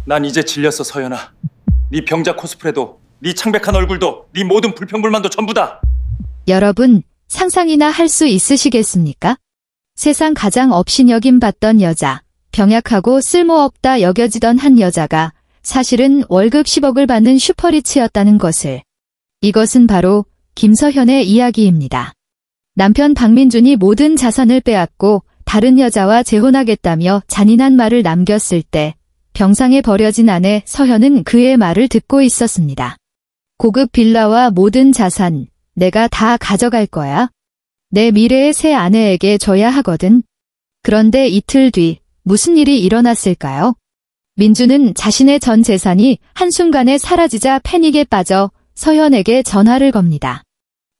난 이제 질렸어, 서연아. 네 병자 코스프레도, 네 창백한 얼굴도, 네 모든 불평불만도 전부다. 여러분, 상상이나 할 수 있으시겠습니까? 세상 가장 업신여김받던 여자, 병약하고 쓸모없다 여겨지던 한 여자가 사실은 월급 10억을 받는 슈퍼리치였다는 것을. 이것은 바로 김서현의 이야기입니다. 남편 박민준이 모든 자산을 빼앗고 다른 여자와 재혼하겠다며 잔인한 말을 남겼을 때 병상에 버려진 아내 서현은 그의 말을 듣고 있었습니다. 고급 빌라와 모든 자산, 내가 다 가져갈 거야. 내 미래의 새 아내에게 줘야 하거든. 그런데 이틀 뒤 무슨 일이 일어났을까요? 민주는 자신의 전 재산이 한순간에 사라지자 패닉에 빠져 서현에게 전화를 겁니다.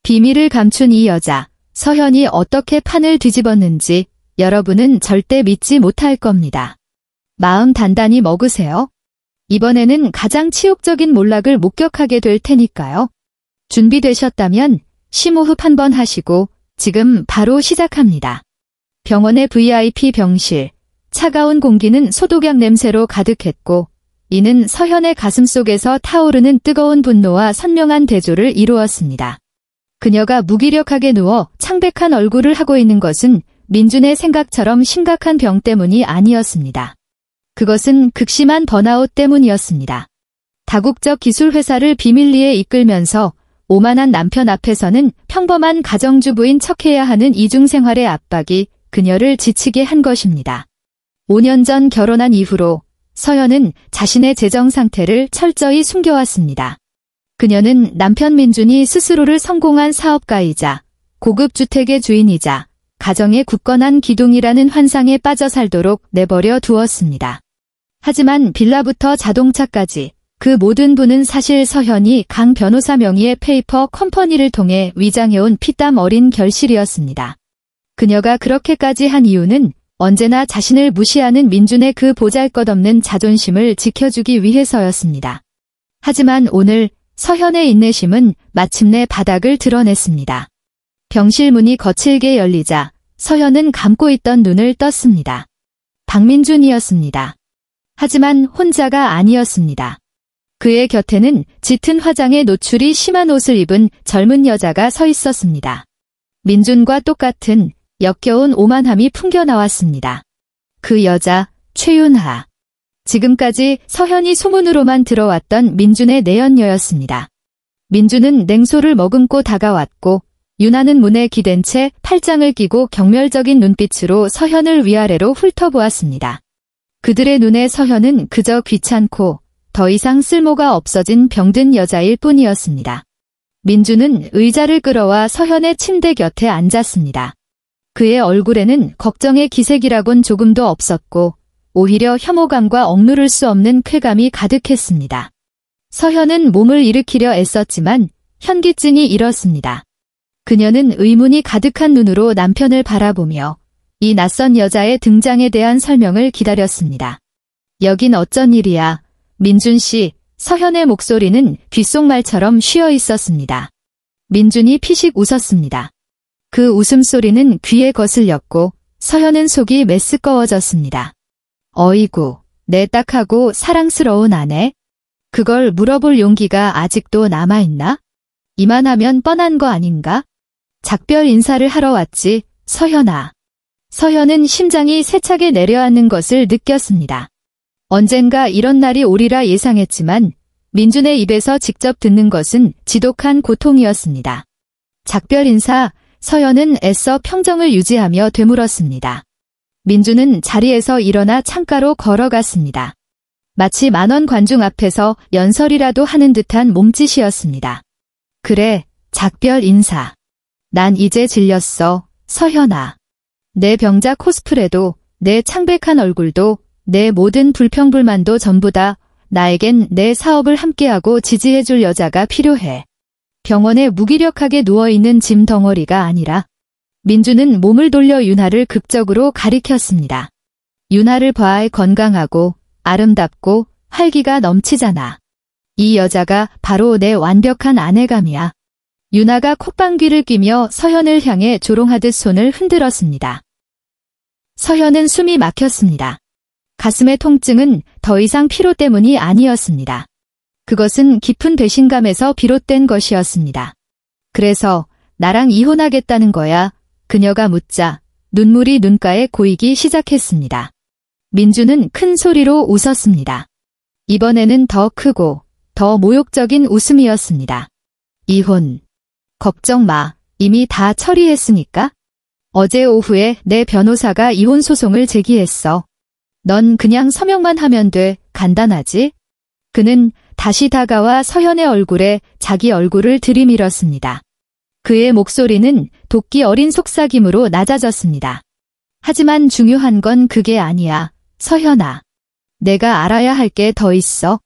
비밀을 감춘 이 여자, 서현이 어떻게 판을 뒤집었는지 여러분은 절대 믿지 못할 겁니다. 마음 단단히 먹으세요. 이번에는 가장 치욕적인 몰락을 목격하게 될 테니까요. 준비되셨다면 심호흡 한번 하시고 지금 바로 시작합니다. 병원의 VIP 병실, 차가운 공기는 소독약 냄새로 가득했고 이는 서현의 가슴 속에서 타오르는 뜨거운 분노와 선명한 대조를 이루었습니다. 그녀가 무기력하게 누워 창백한 얼굴을 하고 있는 것은 민준의 생각처럼 심각한 병 때문이 아니었습니다. 그것은 극심한 번아웃 때문이었습니다. 다국적 기술회사를 비밀리에 이끌면서 오만한 남편 앞에서는 평범한 가정주부인 척해야 하는 이중생활의 압박이 그녀를 지치게 한 것입니다. 5년 전 결혼한 이후로 서현은 자신의 재정 상태를 철저히 숨겨왔습니다. 그녀는 남편 민준이 스스로를 성공한 사업가이자 고급 주택의 주인이자 가정의 굳건한 기둥이라는 환상에 빠져 살도록 내버려 두었습니다. 하지만 빌라부터 자동차까지 그 모든 부는 사실 서현이 강 변호사 명의의 페이퍼 컴퍼니를 통해 위장해온 피땀 어린 결실이었습니다. 그녀가 그렇게까지 한 이유는 언제나 자신을 무시하는 민준의 그 보잘것없는 자존심을 지켜주기 위해서였습니다. 하지만 오늘 서현의 인내심은 마침내 바닥을 드러냈습니다. 병실 문이 거칠게 열리자 서현은 감고 있던 눈을 떴습니다. 박민준이었습니다. 하지만 혼자가 아니었습니다. 그의 곁에는 짙은 화장에 노출이 심한 옷을 입은 젊은 여자가 서 있었습니다. 민준과 똑같은 역겨운 오만함이 풍겨나왔습니다. 그 여자, 최윤하. 지금까지 서현이 소문으로만 들어왔던 민준의 내연녀였습니다. 민준은 냉소를 머금고 다가왔고 윤하는 문에 기댄 채 팔짱을 끼고 경멸적인 눈빛으로 서현을 위아래로 훑어보았습니다. 그들의 눈에 서현은 그저 귀찮고 더 이상 쓸모가 없어진 병든 여자일 뿐이었습니다. 민준은 의자를 끌어와 서현의 침대 곁에 앉았습니다. 그의 얼굴에는 걱정의 기색이라곤 조금도 없었고 오히려 혐오감과 억누를 수 없는 쾌감이 가득했습니다. 서현은 몸을 일으키려 애썼지만 현기증이 일었습니다. 그녀는 의문이 가득한 눈으로 남편을 바라보며 이 낯선 여자의 등장에 대한 설명을 기다렸습니다. 여긴 어쩐 일이야, 민준 씨. 서현의 목소리는 귓속말처럼 쉬어 있었습니다. 민준이 피식 웃었습니다. 그 웃음소리는 귀에 거슬렸고 서현은 속이 메스꺼워졌습니다. 어이구, 내 딱하고 사랑스러운 아내? 그걸 물어볼 용기가 아직도 남아있나? 이만하면 뻔한 거 아닌가? 작별 인사를 하러 왔지, 서현아. 서현은 심장이 세차게 내려앉는 것을 느꼈습니다. 언젠가 이런 날이 오리라 예상했지만 민준의 입에서 직접 듣는 것은 지독한 고통이었습니다. 작별 인사, 서현은 애써 평정을 유지하며 되물었습니다. 민준은 자리에서 일어나 창가로 걸어갔습니다. 마치 만원 관중 앞에서 연설이라도 하는 듯한 몸짓이었습니다. 그래, 작별 인사. 난 이제 질렸어, 서현아. 내 병자 코스프레도, 내 창백한 얼굴도, 내 모든 불평불만도 전부 다 나에겐 내 사업을 함께하고 지지해줄 여자가 필요해. 병원에 무기력하게 누워있는 짐 덩어리가 아니라. 민주는 몸을 돌려 윤하를 극적으로 가리켰습니다. 윤하를 봐, 건강하고 아름답고 활기가 넘치잖아. 이 여자가 바로 내 완벽한 아내감이야. 윤하가 콧방귀를 뀌며 서현을 향해 조롱하듯 손을 흔들었습니다. 서현은 숨이 막혔습니다. 가슴의 통증은 더 이상 피로 때문이 아니었습니다. 그것은 깊은 배신감에서 비롯된 것이었습니다. 그래서 나랑 이혼하겠다는 거야? 그녀가 묻자 눈물이 눈가에 고이기 시작했습니다. 민주는 큰 소리로 웃었습니다. 이번에는 더 크고 더 모욕적인 웃음이었습니다. 이혼. 걱정 마. 이미 다 처리했으니까. 어제 오후에 내 변호사가 이혼 소송을 제기했어. 넌 그냥 서명만 하면 돼. 간단하지? 그는 다시 다가와 서현의 얼굴에 자기 얼굴을 들이밀었습니다. 그의 목소리는 도끼 어린 속삭임으로 낮아졌습니다. 하지만 중요한 건 그게 아니야. 서현아. 내가 알아야 할 게 더 있어.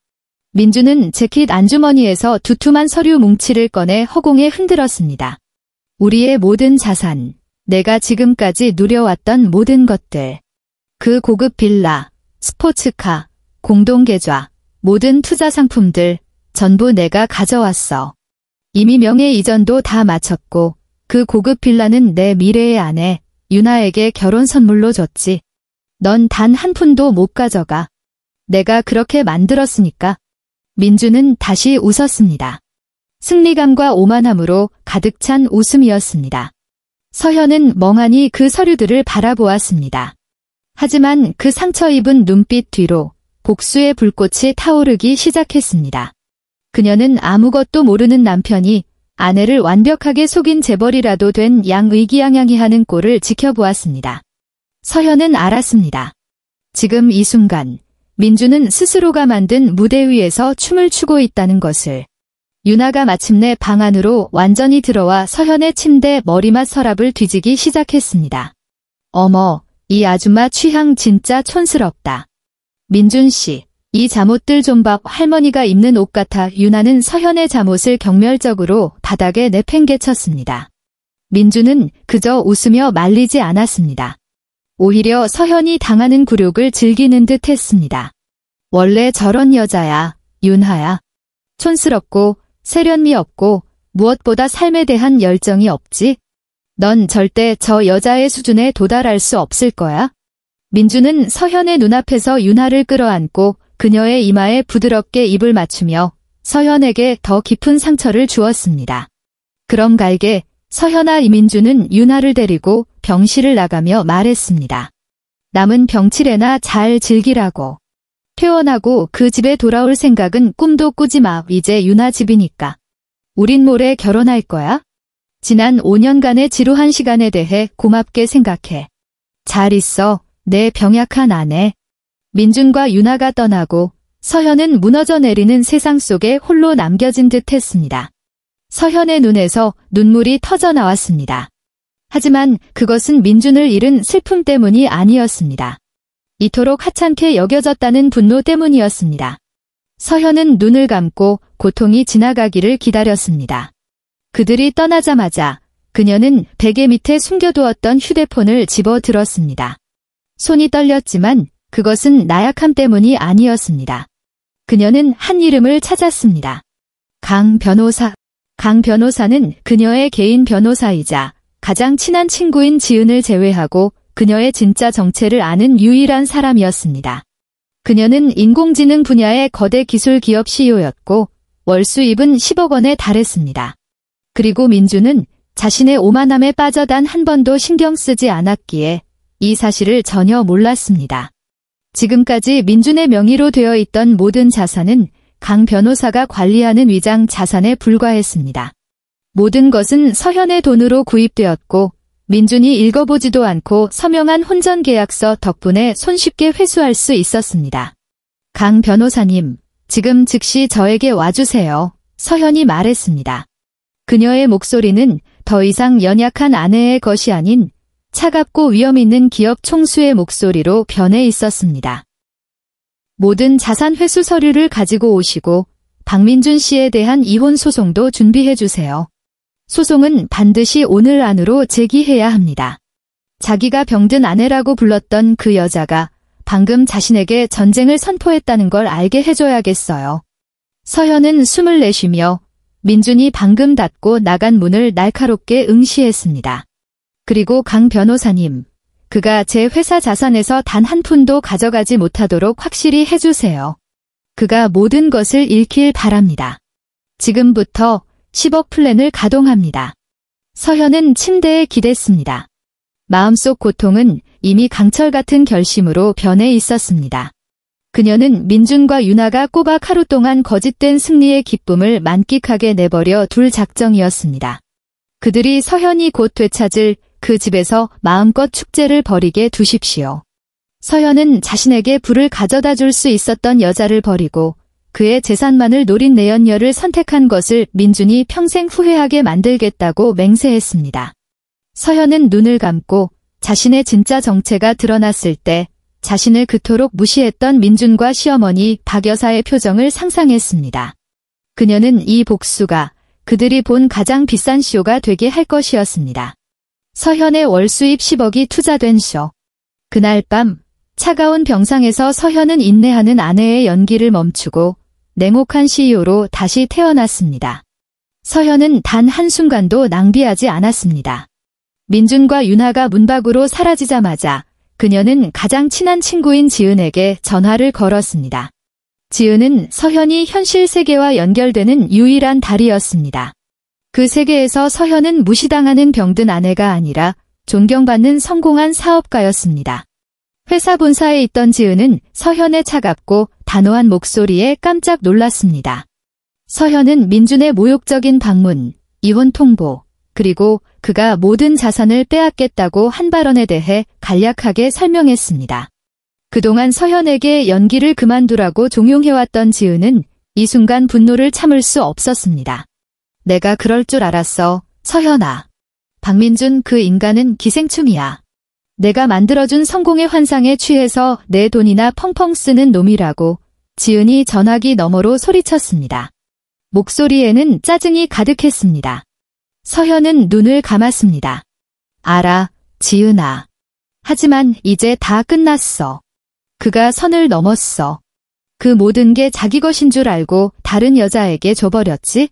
민주는 재킷 안주머니에서 두툼한 서류 뭉치를 꺼내 허공에 흔들었습니다. 우리의 모든 자산, 내가 지금까지 누려왔던 모든 것들. 그 고급 빌라, 스포츠카, 공동계좌, 모든 투자 상품들 전부 내가 가져왔어. 이미 명예 이전도 다 마쳤고 그 고급 빌라는 내 미래의 아내 유나에게 결혼 선물로 줬지. 넌 단 한 푼도 못 가져가. 내가 그렇게 만들었으니까. 민주는 다시 웃었습니다. 승리감과 오만함으로 가득 찬 웃음이었습니다. 서현은 멍하니 그 서류들을 바라보았습니다. 하지만 그 상처 입은 눈빛 뒤로 복수의 불꽃이 타오르기 시작했습니다. 그녀는 아무것도 모르는 남편이 아내를 완벽하게 속인 재벌이라도 된 양의기양양해하는 꼴을 지켜보았습니다. 서현은 알았습니다. 지금 이 순간 민주는 스스로가 만든 무대 위에서 춤을 추고 있다는 것을. 유나가 마침내 방 안으로 완전히 들어와 서현의 침대 머리맡 서랍을 뒤지기 시작했습니다. 어머, 이 아줌마 취향 진짜 촌스럽다. 민준 씨, 이 잠옷들 좀 봐. 할머니가 입는 옷 같아. 유나는 서현의 잠옷을 경멸적으로 바닥에 내팽개쳤습니다. 민주는 그저 웃으며 말리지 않았습니다. 오히려 서현이 당하는 굴욕을 즐기는 듯 했습니다. 원래 저런 여자야, 윤하야. 촌스럽고 세련미 없고 무엇보다 삶에 대한 열정이 없지? 넌 절대 저 여자의 수준에 도달할 수 없을 거야. 민주는 서현의 눈앞에서 윤하를 끌어안고 그녀의 이마에 부드럽게 입을 맞추며 서현에게 더 깊은 상처를 주었습니다. 그럼 갈게. 서현아. 이민주는 윤하를 데리고 병실을 나가며 말했습니다. 남은 병치레나 잘 즐기라고. 퇴원하고 그 집에 돌아올 생각은 꿈도 꾸지 마. 이제 윤하 집이니까. 우린 모레 결혼할 거야? 지난 5년간의 지루한 시간에 대해 고맙게 생각해. 잘 있어, 내 병약한 아내. 민준과 윤하가 떠나고 서현은 무너져 내리는 세상 속에 홀로 남겨진 듯 했습니다. 서현의 눈에서 눈물이 터져 나왔습니다. 하지만 그것은 민준을 잃은 슬픔 때문이 아니었습니다. 이토록 하찮게 여겨졌다는 분노 때문이었습니다. 서현은 눈을 감고 고통이 지나가기를 기다렸습니다. 그들이 떠나자마자 그녀는 베개 밑에 숨겨두었던 휴대폰을 집어들었습니다. 손이 떨렸지만 그것은 나약함 때문이 아니었습니다. 그녀는 한 이름을 찾았습니다. 강 변호사. 강 변호사는 그녀의 개인 변호사이자 가장 친한 친구인 지은을 제외하고 그녀의 진짜 정체를 아는 유일한 사람이었습니다. 그녀는 인공지능 분야의 거대 기술 기업 CEO였고 월 수입은 10억 원에 달했습니다. 그리고 민주는 자신의 오만함에 빠져 단 한 번도 신경 쓰지 않았기에 이 사실을 전혀 몰랐습니다. 지금까지 민준의 명의로 되어 있던 모든 자산은 강 변호사가 관리하는 위장 자산에 불과했습니다. 모든 것은 서현의 돈으로 구입되었고 민준이 읽어보지도 않고 서명한 혼전계약서 덕분에 손쉽게 회수할 수 있었습니다. 강 변호사님, 지금 즉시 저에게 와주세요. 서현이 말했습니다. 그녀의 목소리는 더 이상 연약한 아내의 것이 아닌 차갑고 위험 있는 기업 총수의 목소리로 변해 있었습니다. 모든 자산 회수 서류를 가지고 오시고 박민준 씨에 대한 이혼 소송도 준비해 주세요. 소송은 반드시 오늘 안으로 제기해야 합니다. 자기가 병든 아내라고 불렀던 그 여자가 방금 자신에게 전쟁을 선포했다는 걸 알게 해줘야겠어요. 서현은 숨을 내쉬며 민준이 방금 닫고 나간 문을 날카롭게 응시했습니다. 그리고 강 변호사님, 그가 제 회사 자산에서 단 한 푼도 가져가지 못하도록 확실히 해주세요. 그가 모든 것을 잃길 바랍니다. 지금부터 10억 플랜을 가동합니다. 서현은 침대에 기댔습니다. 마음속 고통은 이미 강철 같은 결심으로 변해 있었습니다. 그녀는 민준과 유나가 꼬박 하루 동안 거짓된 승리의 기쁨을 만끽하게 내버려 둘 작정이었습니다. 그들이 서현이 곧 되찾을 그 집에서 마음껏 축제를 벌이게 두십시오. 서현은 자신에게 부를 가져다 줄 수 있었던 여자를 버리고 그의 재산만을 노린 내연녀를 선택한 것을 민준이 평생 후회하게 만들겠다고 맹세했습니다. 서현은 눈을 감고 자신의 진짜 정체가 드러났을 때 자신을 그토록 무시했던 민준과 시어머니 박 여사의 표정을 상상했습니다. 그녀는 이 복수가 그들이 본 가장 비싼 쇼가 되게 할 것이었습니다. 서현의 월 수입 10억이 투자된 쇼. 그날 밤 차가운 병상에서 서현은 인내하는 아내의 연기를 멈추고 냉혹한 CEO로 다시 태어났습니다. 서현은 단 한순간도 낭비하지 않았습니다. 민준과 윤하가 문 밖으로 사라지자마자 그녀는 가장 친한 친구인 지은에게 전화를 걸었습니다. 지은은 서현이 현실 세계와 연결되는 유일한 다리였습니다. 그 세계에서 서현은 무시당하는 병든 아내가 아니라 존경받는 성공한 사업가였습니다. 회사 본사에 있던 지은은 서현의 차갑고 단호한 목소리에 깜짝 놀랐습니다. 서현은 민준의 모욕적인 방문, 이혼 통보, 그리고 그가 모든 자산을 빼앗겠다고 한 발언에 대해 간략하게 설명했습니다. 그동안 서현에게 연기를 그만두라고 종용해왔던 지은은 이 순간 분노를 참을 수 없었습니다. 내가 그럴 줄 알았어, 서현아. 박민준 그 인간은 기생충이야. 내가 만들어준 성공의 환상에 취해서 내 돈이나 펑펑 쓰는 놈이라고 지은이 전화기 너머로 소리쳤습니다. 목소리에는 짜증이 가득했습니다. 서현은 눈을 감았습니다. 알아, 지은아. 하지만 이제 다 끝났어. 그가 선을 넘었어. 그 모든 게 자기 것인 줄 알고 다른 여자에게 줘버렸지?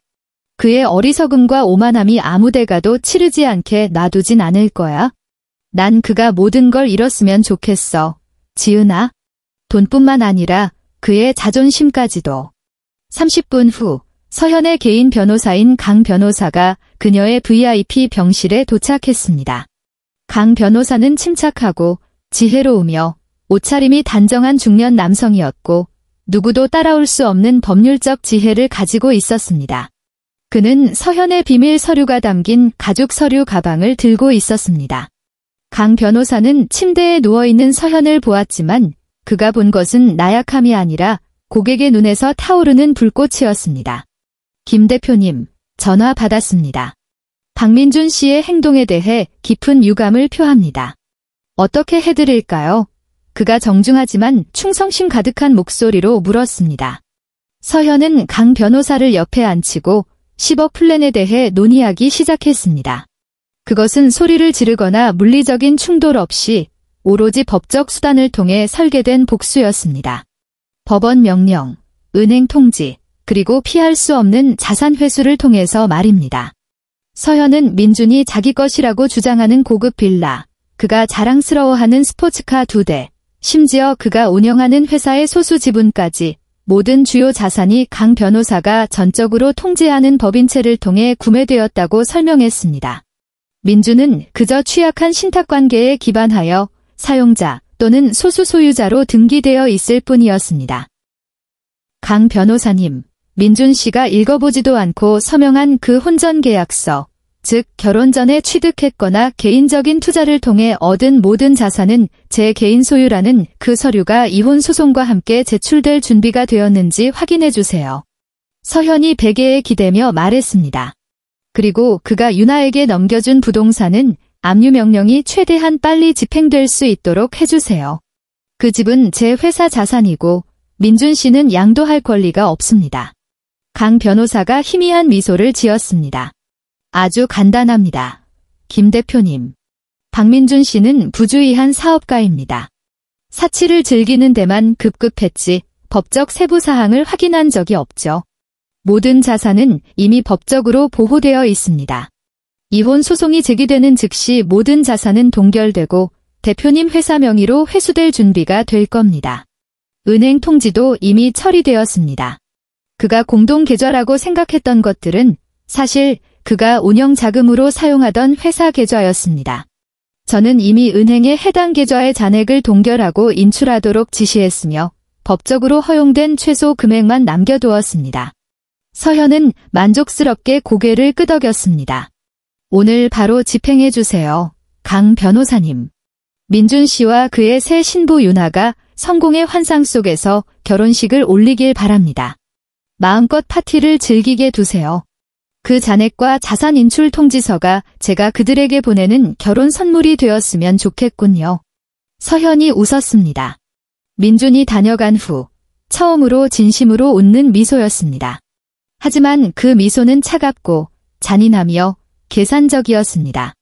그의 어리석음과 오만함이 아무 데가도 치르지 않게 놔두진 않을 거야. 난 그가 모든 걸 잃었으면 좋겠어. 지은아. 돈뿐만 아니라 그의 자존심까지도. 30분 후 서현의 개인 변호사인 강 변호사가 그녀의 VIP 병실에 도착했습니다. 강 변호사는 침착하고 지혜로우며 옷차림이 단정한 중년 남성이었고 누구도 따라올 수 없는 법률적 지혜를 가지고 있었습니다. 그는 서현의 비밀 서류가 담긴 가죽 서류 가방을 들고 있었습니다. 강 변호사는 침대에 누워있는 서현을 보았지만 그가 본 것은 나약함이 아니라 고객의 눈에서 타오르는 불꽃이었습니다. 김 대표님, 전화 받았습니다. 박민준 씨의 행동에 대해 깊은 유감을 표합니다. 어떻게 해드릴까요? 그가 정중하지만 충성심 가득한 목소리로 물었습니다. 서현은 강 변호사를 옆에 앉히고 10억 플랜에 대해 논의하기 시작했습니다. 그것은 소리를 지르거나 물리적인 충돌 없이 오로지 법적 수단을 통해 설계된 복수였습니다. 법원 명령, 은행 통지, 그리고 피할 수 없는 자산 회수를 통해서 말입니다. 서현은 민준이 자기 것이라고 주장하는 고급 빌라, 그가 자랑스러워하는 스포츠카 2대, 심지어 그가 운영하는 회사의 소수 지분까지 모든 주요 자산이 강 변호사가 전적으로 통제하는 법인체를 통해 구매되었다고 설명했습니다. 민준은 그저 취약한 신탁관계에 기반하여 사용자 또는 소수 소유자로 등기되어 있을 뿐이었습니다. 강 변호사님, 민준 씨가 읽어보지도 않고 서명한 그 혼전계약서, 즉 결혼 전에 취득했거나 개인적인 투자를 통해 얻은 모든 자산은 제 개인 소유라는 그 서류가 이혼 소송과 함께 제출될 준비가 되었는지 확인해 주세요. 서현이 베개에 기대며 말했습니다. 그리고 그가 유나에게 넘겨준 부동산은 압류 명령이 최대한 빨리 집행될 수 있도록 해주세요. 그 집은 제 회사 자산이고 민준 씨는 양도할 권리가 없습니다. 강 변호사가 희미한 미소를 지었습니다. 아주 간단합니다. 김 대표님. 박민준 씨는 부주의한 사업가입니다. 사치를 즐기는 데만 급급했지 법적 세부 사항을 확인한 적이 없죠. 모든 자산은 이미 법적으로 보호되어 있습니다. 이혼 소송이 제기되는 즉시 모든 자산은 동결되고 대표님 회사 명의로 회수될 준비가 될 겁니다. 은행 통지도 이미 처리되었습니다. 그가 공동 계좌라고 생각했던 것들은 사실 그가 운영 자금으로 사용하던 회사 계좌였습니다. 저는 이미 은행에 해당 계좌의 잔액을 동결하고 인출하도록 지시했으며 법적으로 허용된 최소 금액만 남겨두었습니다. 서현은 만족스럽게 고개를 끄덕였습니다. 오늘 바로 집행해 주세요. 강 변호사님. 민준 씨와 그의 새 신부 윤아가 성공의 환상 속에서 결혼식을 올리길 바랍니다. 마음껏 파티를 즐기게 두세요. 그 잔액과 자산 인출 통지서가 제가 그들에게 보내는 결혼 선물이 되었으면 좋겠군요. 서현이 웃었습니다. 민준이 다녀간 후 처음으로 진심으로 웃는 미소였습니다. 하지만 그 미소는 차갑고 잔인하며 계산적이었습니다.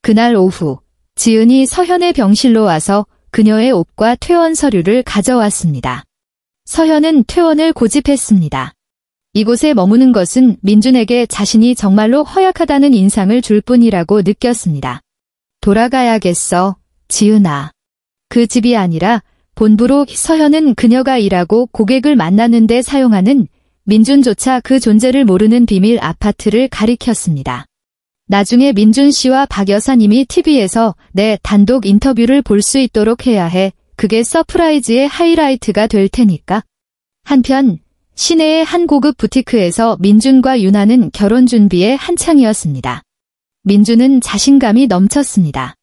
그날 오후 지은이 서현의 병실로 와서 그녀의 옷과 퇴원 서류를 가져왔습니다. 서현은 퇴원을 고집했습니다. 이곳에 머무는 것은 민준에게 자신이 정말로 허약하다는 인상을 줄 뿐이라고 느꼈습니다. 돌아가야겠어, 지은아. 그 집이 아니라 본부로. 서현은 그녀가 일하고 고객을 만나는 데 사용하는 민준조차 그 존재를 모르는 비밀 아파트를 가리켰습니다. 나중에 민준 씨와 박 여사님이 TV에서 내 단독 인터뷰를 볼 수 있도록 해야 해. 그게 서프라이즈의 하이라이트가 될 테니까. 한편 시내의 한 고급 부티크에서 민준과 윤아는 결혼 준비에 한창이었습니다. 민준은 자신감이 넘쳤습니다.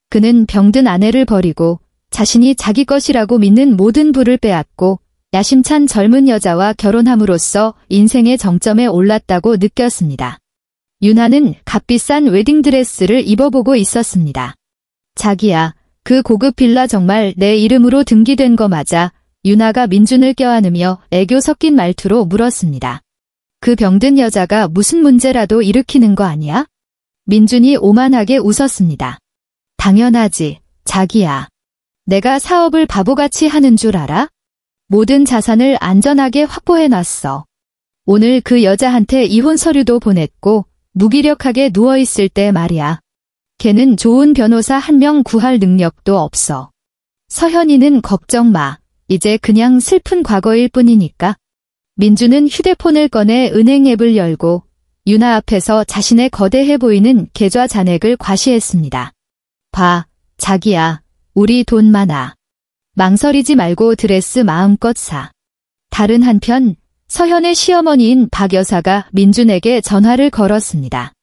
그는 병든 아내를 버리고 자신이 자기 것이라고 믿는 모든 부를 빼앗고 야심찬 젊은 여자와 결혼함으로써 인생의 정점에 올랐다고 느꼈습니다. 윤아는 값비싼 웨딩드레스를 입어보고 있었습니다. 자기야, 그 고급 빌라 정말 내 이름으로 등기된 거 맞아? 윤아가 민준을 껴안으며 애교 섞인 말투로 물었습니다. 그 병든 여자가 무슨 문제라도 일으키는 거 아니야? 민준이 오만하게 웃었습니다. 당연하지, 자기야. 내가 사업을 바보같이 하는 줄 알아? 모든 자산을 안전하게 확보해놨어. 오늘 그 여자한테 이혼 서류도 보냈고 무기력하게 누워있을 때 말이야. 걔는 좋은 변호사 한 명 구할 능력도 없어. 서현이는 걱정 마. 이제 그냥 슬픈 과거일 뿐이니까. 민주는 휴대폰을 꺼내 은행 앱을 열고 윤아 앞에서 자신의 거대해 보이는 계좌 잔액을 과시했습니다. 봐, 자기야. 우리 돈 많아. 망설이지 말고 드레스 마음껏 사. 다른 한편 서현의 시어머니인 박 여사가 민준에게 전화를 걸었습니다.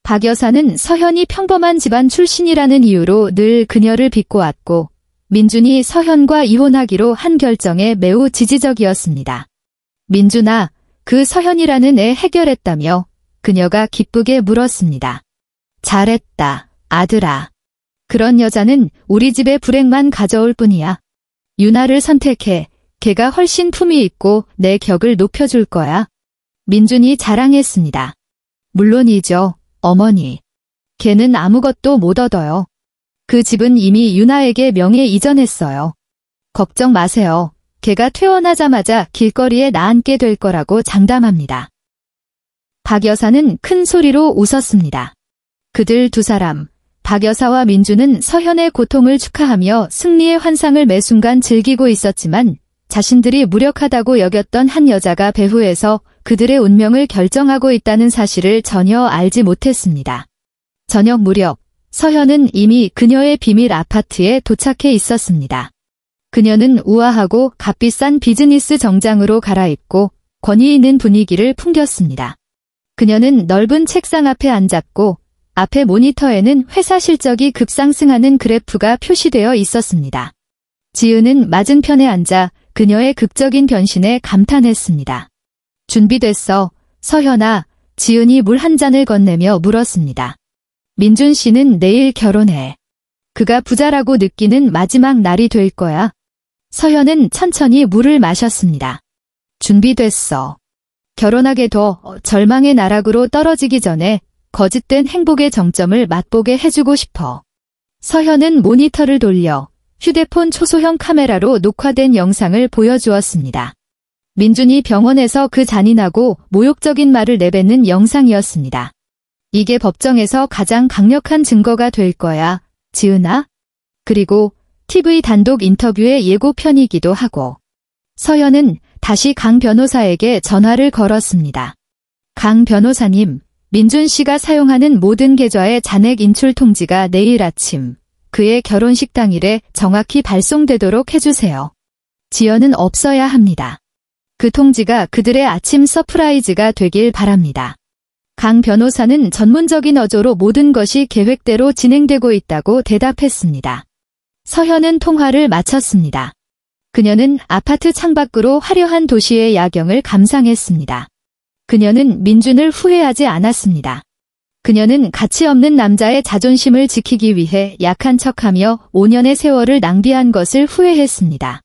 박 여사는 서현이 평범한 집안 출신이라는 이유로 늘 그녀를 비꼬았고 민준이 서현과 이혼하기로 한 결정에 매우 지지적이었습니다. 민준아, 그 서현이라는 애 해결했다며 그녀가 기쁘게 물었습니다. 잘했다, 아들아. 그런 여자는 우리 집에 불행만 가져올 뿐이야. 윤아를 선택해. 걔가 훨씬 품이 있고 내 격을 높여줄 거야. 민준이 자랑했습니다. 물론이죠, 어머니. 걔는 아무것도 못 얻어요. 그 집은 이미 윤아에게 명예 이전했어요. 걱정 마세요. 걔가 퇴원하자마자 길거리에 나앉게 될 거라고 장담합니다. 박 여사는 큰 소리로 웃었습니다. 그들 두 사람, 박 여사와 민주는 서현의 고통을 축하하며 승리의 환상을 매 순간 즐기고 있었지만 자신들이 무력하다고 여겼던 한 여자가 배후에서 그들의 운명을 결정하고 있다는 사실을 전혀 알지 못했습니다. 저녁 무렵 서현은 이미 그녀의 비밀 아파트에 도착해 있었습니다. 그녀는 우아하고 값비싼 비즈니스 정장으로 갈아입고 권위 있는 분위기를 풍겼습니다. 그녀는 넓은 책상 앞에 앉았고 앞에 모니터에는 회사 실적이 급상승하는 그래프가 표시되어 있었습니다. 지은은 맞은편에 앉아 그녀의 극적인 변신에 감탄했습니다. 준비됐어, 서현아. 지은이 물 한 잔을 건네며 물었습니다. 민준 씨는 내일 결혼해. 그가 부자라고 느끼는 마지막 날이 될 거야. 서현은 천천히 물을 마셨습니다. 준비됐어. 결혼하게 둬. 절망의 나락으로 떨어지기 전에 거짓된 행복의 정점을 맛보게 해주고 싶어. 서현은 모니터를 돌려 휴대폰 초소형 카메라로 녹화된 영상을 보여주었습니다. 민준이 병원에서 그 잔인하고 모욕적인 말을 내뱉는 영상이었습니다. 이게 법정에서 가장 강력한 증거가 될 거야, 지은아. 그리고 TV 단독 인터뷰의 예고편이기도 하고. 서현은 다시 강 변호사에게 전화를 걸었습니다. 강 변호사님, 민준 씨가 사용하는 모든 계좌의 잔액 인출 통지가 내일 아침 그의 결혼식 당일에 정확히 발송되도록 해주세요. 지연은 없어야 합니다. 그 통지가 그들의 아침 서프라이즈가 되길 바랍니다. 강 변호사는 전문적인 어조로 모든 것이 계획대로 진행되고 있다고 대답했습니다. 서현은 통화를 마쳤습니다. 그녀는 아파트 창밖으로 화려한 도시의 야경을 감상했습니다. 그녀는 민준을 후회하지 않았습니다. 그녀는 가치 없는 남자의 자존심을 지키기 위해 약한 척하며 5년의 세월을 낭비한 것을 후회했습니다.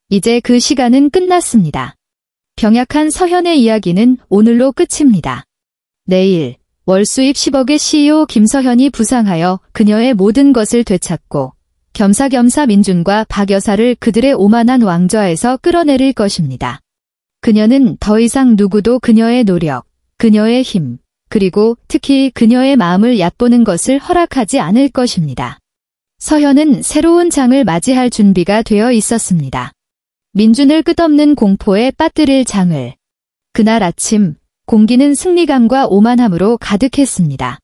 이제 그 시간은 끝났습니다. 병약한 서현의 이야기는 오늘로 끝입니다. 내일 월 수입 10억의 CEO 김서현이 부상하여 그녀의 모든 것을 되찾고 겸사겸사 민준과 박 여사를 그들의 오만한 왕좌에서 끌어내릴 것입니다. 그녀는 더 이상 누구도 그녀의 노력, 그녀의 힘, 그리고 특히 그녀의 마음을 얕보는 것을 허락하지 않을 것입니다. 서현은 새로운 장을 맞이할 준비가 되어 있었습니다. 민준을 끝없는 공포에 빠뜨릴 장을. 그날 아침 공기는 승리감과 오만함으로 가득했습니다.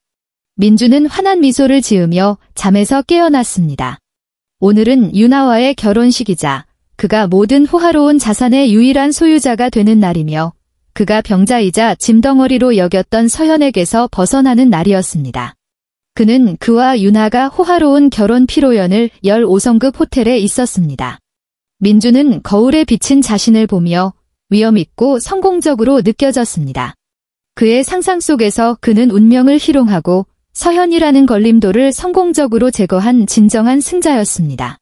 민준은 환한 미소를 지으며 잠에서 깨어났습니다. 오늘은 유나와의 결혼식이자 그가 모든 호화로운 자산의 유일한 소유자가 되는 날이며 그가 병자이자 짐덩어리로 여겼던 서현에게서 벗어나는 날이었습니다. 그는 그와 유나가 호화로운 결혼 피로연을 15성급 호텔에 있었습니다. 민준은 거울에 비친 자신을 보며 위엄있고 성공적으로 느껴졌습니다. 그의 상상 속에서 그는 운명을 희롱하고 서현이라는 걸림돌을 성공적으로 제거한 진정한 승자였습니다.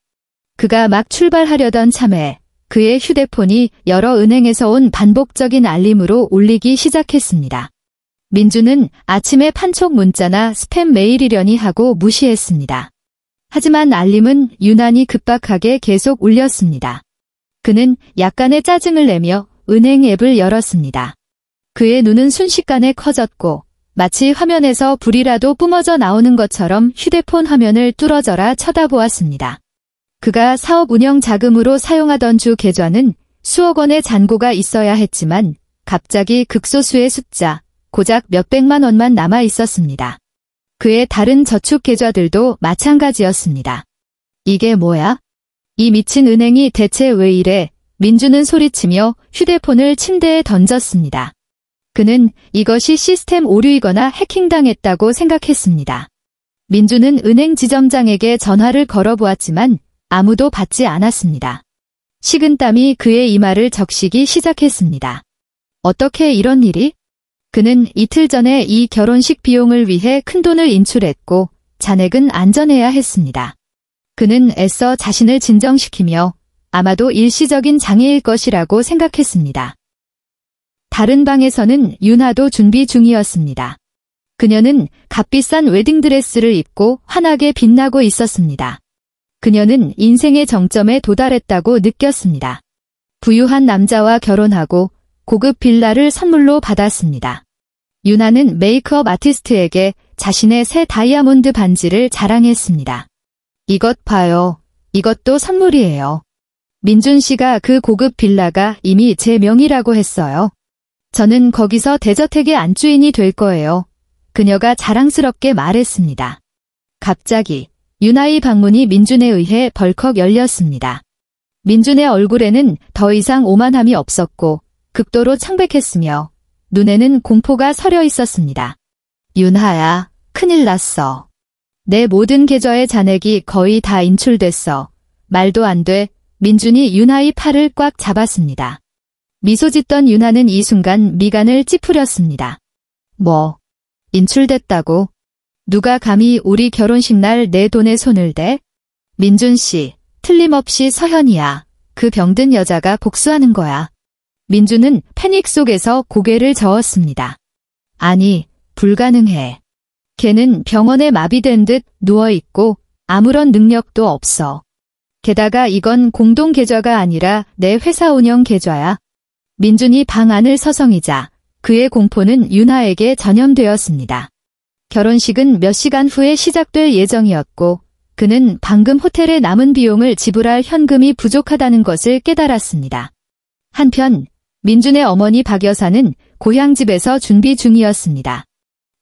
그가 막 출발하려던 참에 그의 휴대폰이 여러 은행에서 온 반복적인 알림으로 울리기 시작했습니다. 민준은 아침에 판촉 문자나 스팸 메일이려니 하고 무시했습니다. 하지만 알림은 유난히 급박하게 계속 울렸습니다. 그는 약간의 짜증을 내며 은행 앱을 열었습니다. 그의 눈은 순식간에 커졌고 마치 화면에서 불이라도 뿜어져 나오는 것처럼 휴대폰 화면을 뚫어져라 쳐다보았습니다. 그가 사업 운영 자금으로 사용하던 주 계좌는 수억 원의 잔고가 있어야 했지만 갑자기 극소수의 숫자, 고작 몇백만 원만 남아 있었습니다. 그의 다른 저축 계좌들도 마찬가지였습니다. 이게 뭐야? 이 미친 은행이 대체 왜 이래? 민준은 소리치며 휴대폰을 침대에 던졌습니다. 그는 이것이 시스템 오류이거나 해킹당했다고 생각했습니다. 민준은 은행 지점장에게 전화를 걸어보았지만 아무도 받지 않았습니다. 식은땀이 그의 이마를 적시기 시작했습니다. 어떻게 이런 일이? 그는 이틀 전에 이 결혼식 비용을 위해 큰돈을 인출했고 잔액은 안전해야 했습니다. 그는 애써 자신을 진정시키며 아마도 일시적인 장애일 것이라고 생각했습니다. 다른 방에서는 유나도 준비 중이었습니다. 그녀는 값비싼 웨딩드레스를 입고 환하게 빛나고 있었습니다. 그녀는 인생의 정점에 도달했다고 느꼈습니다. 부유한 남자와 결혼하고 고급 빌라를 선물로 받았습니다. 유나는 메이크업 아티스트에게 자신의 새 다이아몬드 반지를 자랑했습니다. 이것 봐요. 이것도 선물이에요. 민준 씨가 그 고급 빌라가 이미 제 명의라고 했어요. 저는 거기서 대저택의 안주인이 될 거예요. 그녀가 자랑스럽게 말했습니다. 갑자기 유나의 방문이 민준에 의해 벌컥 열렸습니다. 민준의 얼굴에는 더 이상 오만함이 없었고 극도로 창백했으며 눈에는 공포가 서려 있었습니다. 윤하야, 큰일 났어. 내 모든 계좌의 잔액이 거의 다 인출됐어. 말도 안 돼. 민준이 윤하의 팔을 꽉 잡았습니다. 미소 짓던 윤하는 이 순간 미간을 찌푸렸습니다. 뭐, 인출됐다고? 누가 감히 우리 결혼식 날 내 돈에 손을 대? 민준 씨, 틀림없이 서현이야. 그 병든 여자가 복수하는 거야. 민준은 패닉 속에서 고개를 저었습니다. 아니, 불가능해. 걔는 병원에 마비된 듯 누워있고 아무런 능력도 없어. 게다가 이건 공동 계좌가 아니라 내 회사 운영 계좌야. 민준이 방 안을 서성이자 그의 공포는 윤하에게 전염되었습니다. 결혼식은 몇 시간 후에 시작될 예정이었고 그는 방금 호텔에 남은 비용을 지불할 현금이 부족하다는 것을 깨달았습니다. 한편 민준의 어머니 박 여사는 고향집에서 준비 중이었습니다.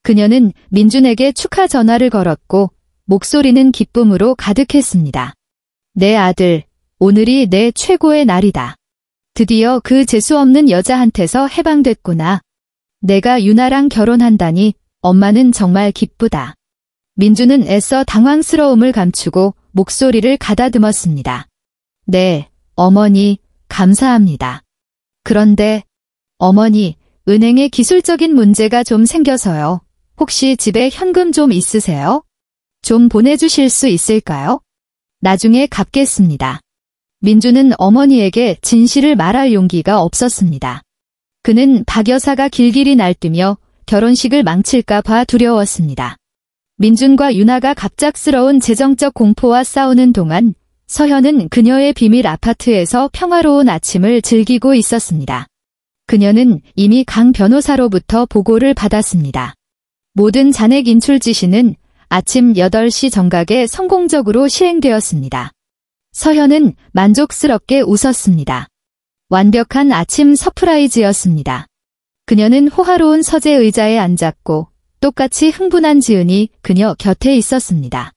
그녀는 민준에게 축하 전화를 걸었고 목소리는 기쁨으로 가득했습니다. 내 아들, 오늘이 내 최고의 날이다. 드디어 그 재수없는 여자한테서 해방됐구나. 내가 유나랑 결혼한다니 엄마는 정말 기쁘다. 민준은 애써 당황스러움을 감추고 목소리를 가다듬었습니다. 네, 어머니, 감사합니다. 그런데 어머니, 은행에 기술적인 문제가 좀 생겨서요. 혹시 집에 현금 좀 있으세요? 좀 보내주실 수 있을까요? 나중에 갚겠습니다. 민준은 어머니에게 진실을 말할 용기가 없었습니다. 그는 박 여사가 길길이 날뛰며 결혼식을 망칠까 봐 두려웠습니다. 민준과 유나가 갑작스러운 재정적 공포와 싸우는 동안 서현은 그녀의 비밀 아파트에서 평화로운 아침을 즐기고 있었습니다. 그녀는 이미 강 변호사로부터 보고를 받았습니다. 모든 잔액 인출 지시는 아침 8시 정각에 성공적으로 시행되었습니다. 서현은 만족스럽게 웃었습니다. 완벽한 아침 서프라이즈였습니다. 그녀는 호화로운 서재 의자에 앉았고 똑같이 흥분한 지은이 그녀 곁에 있었습니다.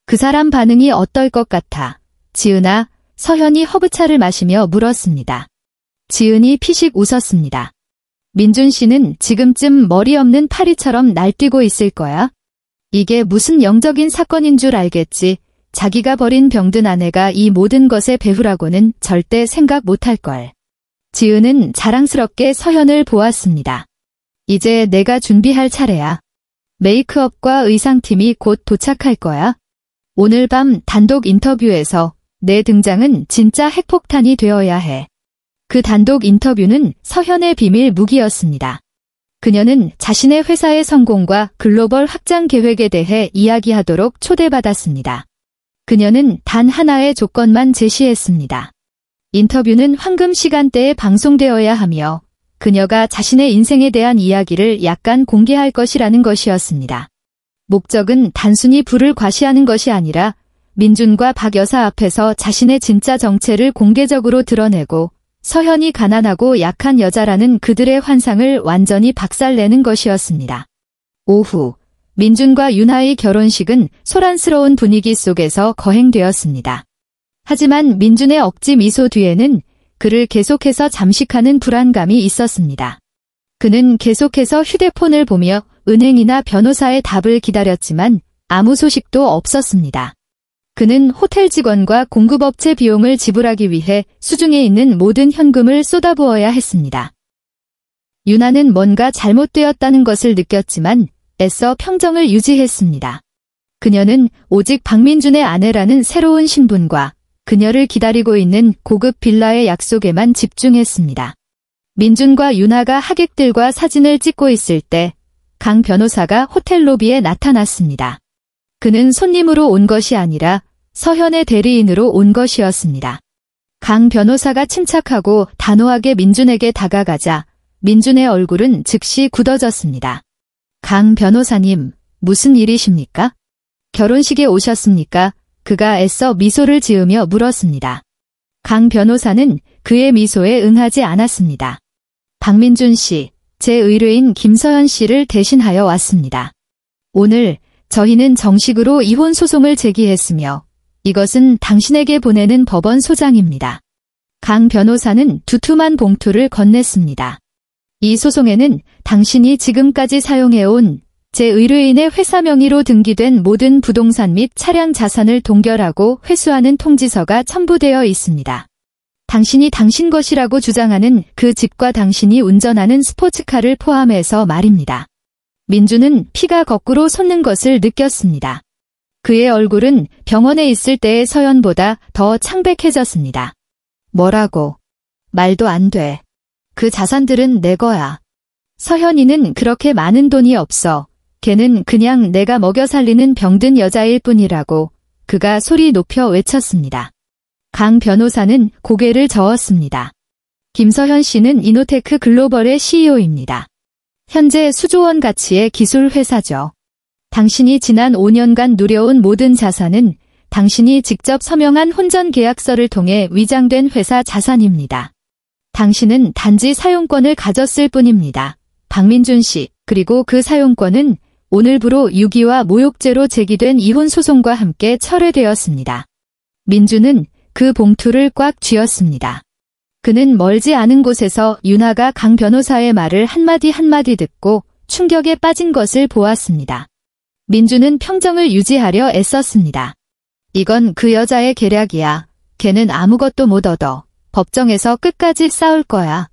그 사람 반응이 어떨 것 같아? 지은아, 서현이 허브차를 마시며 물었습니다. 지은이 피식 웃었습니다. 민준 씨는 지금쯤 머리 없는 파리처럼 날뛰고 있을 거야. 이게 무슨 영적인 사건인 줄 알겠지. 자기가 버린 병든 아내가 이 모든 것의 배후라고는 절대 생각 못할걸. 지은은 자랑스럽게 서현을 보았습니다. 이제 내가 준비할 차례야. 메이크업과 의상팀이 곧 도착할 거야. 오늘 밤 단독 인터뷰에서 내 등장은 진짜 핵폭탄이 되어야 해. 그 단독 인터뷰는 서현의 비밀 무기였습니다. 그녀는 자신의 회사의 성공과 글로벌 확장 계획에 대해 이야기하도록 초대받았습니다. 그녀는 단 하나의 조건만 제시했습니다. 인터뷰는 황금 시간대에 방송되어야 하며 그녀가 자신의 인생에 대한 이야기를 약간 공개할 것이라는 것이었습니다. 목적은 단순히 부를 과시하는 것이 아니라 민준과 박 여사 앞에서 자신의 진짜 정체를 공개적으로 드러내고 서현이 가난하고 약한 여자라는 그들의 환상을 완전히 박살내는 것이었습니다. 오후, 민준과 유나의 결혼식은 소란스러운 분위기 속에서 거행되었습니다. 하지만 민준의 억지 미소 뒤에는 그를 계속해서 잠식하는 불안감이 있었습니다. 그는 계속해서 휴대폰을 보며 은행이나 변호사의 답을 기다렸지만 아무 소식도 없었습니다. 그는 호텔 직원과 공급업체 비용을 지불하기 위해 수중에 있는 모든 현금을 쏟아부어야 했습니다. 유나는 뭔가 잘못되었다는 것을 느꼈지만 애써 평정을 유지했습니다. 그녀는 오직 박민준의 아내라는 새로운 신분과 그녀를 기다리고 있는 고급 빌라의 약속에만 집중했습니다. 민준과 유나가 하객들과 사진을 찍고 있을 때 강 변호사가 호텔 로비에 나타났습니다. 그는 손님으로 온 것이 아니라 서현의 대리인으로 온 것이었습니다. 강 변호사가 침착하고 단호하게 민준에게 다가가자 민준의 얼굴은 즉시 굳어졌습니다. 강 변호사님, 무슨 일이십니까? 결혼식에 오셨습니까? 그가 애써 미소를 지으며 물었습니다. 강 변호사는 그의 미소에 응하지 않았습니다. 박민준 씨, 제 의뢰인 김서현 씨를 대신하여 왔습니다. 오늘 저희는 정식으로 이혼 소송을 제기했으며 이것은 당신에게 보내는 법원 소장입니다. 강 변호사는 두툼한 봉투를 건넸습니다. 이 소송에는 당신이 지금까지 사용해온 제 의뢰인의 회사 명의로 등기된 모든 부동산 및 차량 자산을 동결하고 회수하는 통지서가 첨부되어 있습니다. 당신이 당신 것이라고 주장하는 그 집과 당신이 운전하는 스포츠카를 포함해서 말입니다. 민준은 피가 거꾸로 솟는 것을 느꼈습니다. 그의 얼굴은 병원에 있을 때의 서현보다 더 창백해졌습니다. 뭐라고? 말도 안 돼. 그 자산들은 내 거야. 서현이는 그렇게 많은 돈이 없어. 걔는 그냥 내가 먹여 살리는 병든 여자일 뿐이라고 그가 소리 높여 외쳤습니다. 강 변호사는 고개를 저었습니다. 김서현 씨는 이노테크 글로벌의 CEO입니다. 현재 수조 원 가치의 기술 회사죠. 당신이 지난 5년간 누려온 모든 자산은 당신이 직접 서명한 혼전 계약서를 통해 위장된 회사 자산입니다. 당신은 단지 사용권을 가졌을 뿐입니다. 박민준 씨, 그리고 그 사용권은 오늘부로 유기와 모욕죄로 제기된 이혼 소송과 함께 철회되었습니다. 민주는 그 봉투를 꽉 쥐었습니다. 그는 멀지 않은 곳에서 윤하가 강 변호사의 말을 한마디 한마디 듣고 충격에 빠진 것을 보았습니다. 민주는 평정을 유지하려 애썼습니다. 이건 그 여자의 계략이야. 걔는 아무것도 못 얻어. 법정에서 끝까지 싸울 거야.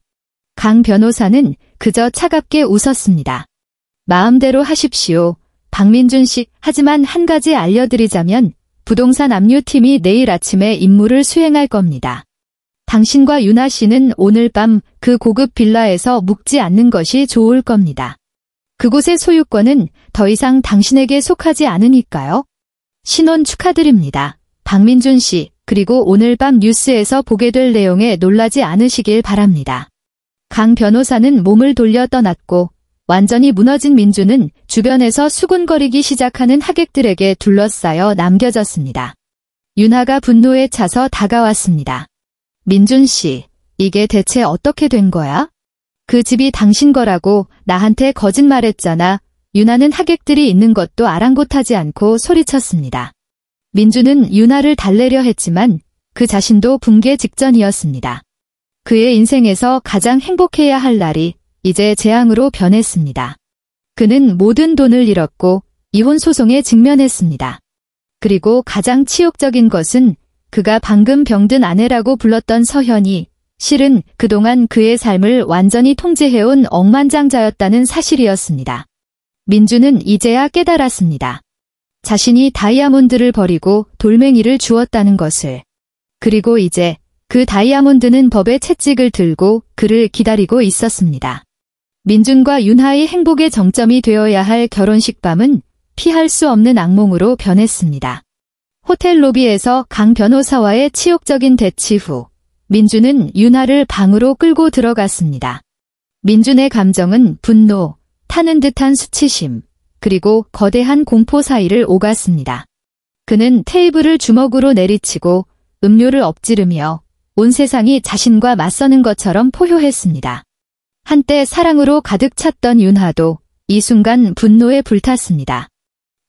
강 변호사는 그저 차갑게 웃었습니다. 마음대로 하십시오. 박민준 씨, 하지만 한 가지 알려드리자면 부동산 압류팀이 내일 아침에 임무를 수행할 겁니다. 당신과 윤하 씨는 오늘 밤 그 고급 빌라에서 묵지 않는 것이 좋을 겁니다. 그곳의 소유권은 더 이상 당신에게 속하지 않으니까요. 신혼 축하드립니다. 박민준 씨, 그리고 오늘 밤 뉴스에서 보게 될 내용에 놀라지 않으시길 바랍니다. 강 변호사는 몸을 돌려 떠났고 완전히 무너진 민주는 주변에서 수군거리기 시작하는 하객들에게 둘러싸여 남겨졌습니다. 윤하가 분노에 차서 다가왔습니다. 민준 씨, 이게 대체 어떻게 된 거야? 그 집이 당신 거라고 나한테 거짓말했잖아. 윤하는 하객들이 있는 것도 아랑곳하지 않고 소리쳤습니다. 민주는 윤하를 달래려 했지만 그 자신도 붕괴 직전이었습니다. 그의 인생에서 가장 행복해야 할 날이 이제 재앙으로 변했습니다. 그는 모든 돈을 잃었고 이혼 소송에 직면했습니다. 그리고 가장 치욕적인 것은 그가 방금 병든 아내라고 불렀던 서현이 실은 그동안 그의 삶을 완전히 통제해온 억만장자였다는 사실이었습니다. 민주는 이제야 깨달았습니다. 자신이 다이아몬드를 버리고 돌멩이를 주었다는 것을. 그리고 이제 그 다이아몬드는 법의 채찍을 들고 그를 기다리고 있었습니다. 민준과 윤하의 행복의 정점이 되어야 할 결혼식 밤은 피할 수 없는 악몽으로 변했습니다. 호텔 로비에서 강 변호사와의 치욕적인 대치 후 민주는 윤하를 방으로 끌고 들어갔습니다. 민준의 감정은 분노, 타는 듯한 수치심, 그리고 거대한 공포 사이를 오갔습니다. 그는 테이블을 주먹으로 내리치고 음료를 엎지르며 온 세상이 자신과 맞서는 것처럼 포효했습니다. 한때 사랑으로 가득 찼던 윤하도 이 순간 분노에 불탔습니다.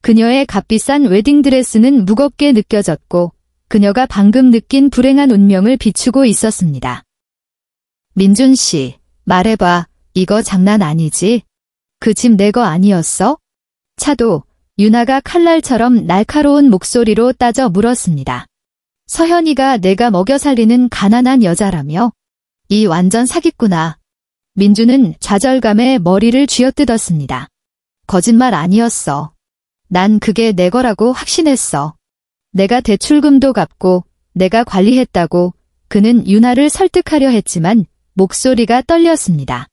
그녀의 값비싼 웨딩드레스는 무겁게 느껴졌고 그녀가 방금 느낀 불행한 운명을 비추고 있었습니다. 민준 씨, 말해봐. 이거 장난 아니지? 그 집 내 거 아니었어? 차도 윤하가 칼날처럼 날카로운 목소리로 따져 물었습니다. 서현이가 내가 먹여 살리는 가난한 여자라며? 이 완전 사기꾼아. 민주는 좌절감에 머리를 쥐어뜯었습니다. 거짓말 아니었어. 난 그게 내 거라고 확신했어. 내가 대출금도 갚고 내가 관리했다고. 그는 윤하를 설득하려 했지만 목소리가 떨렸습니다.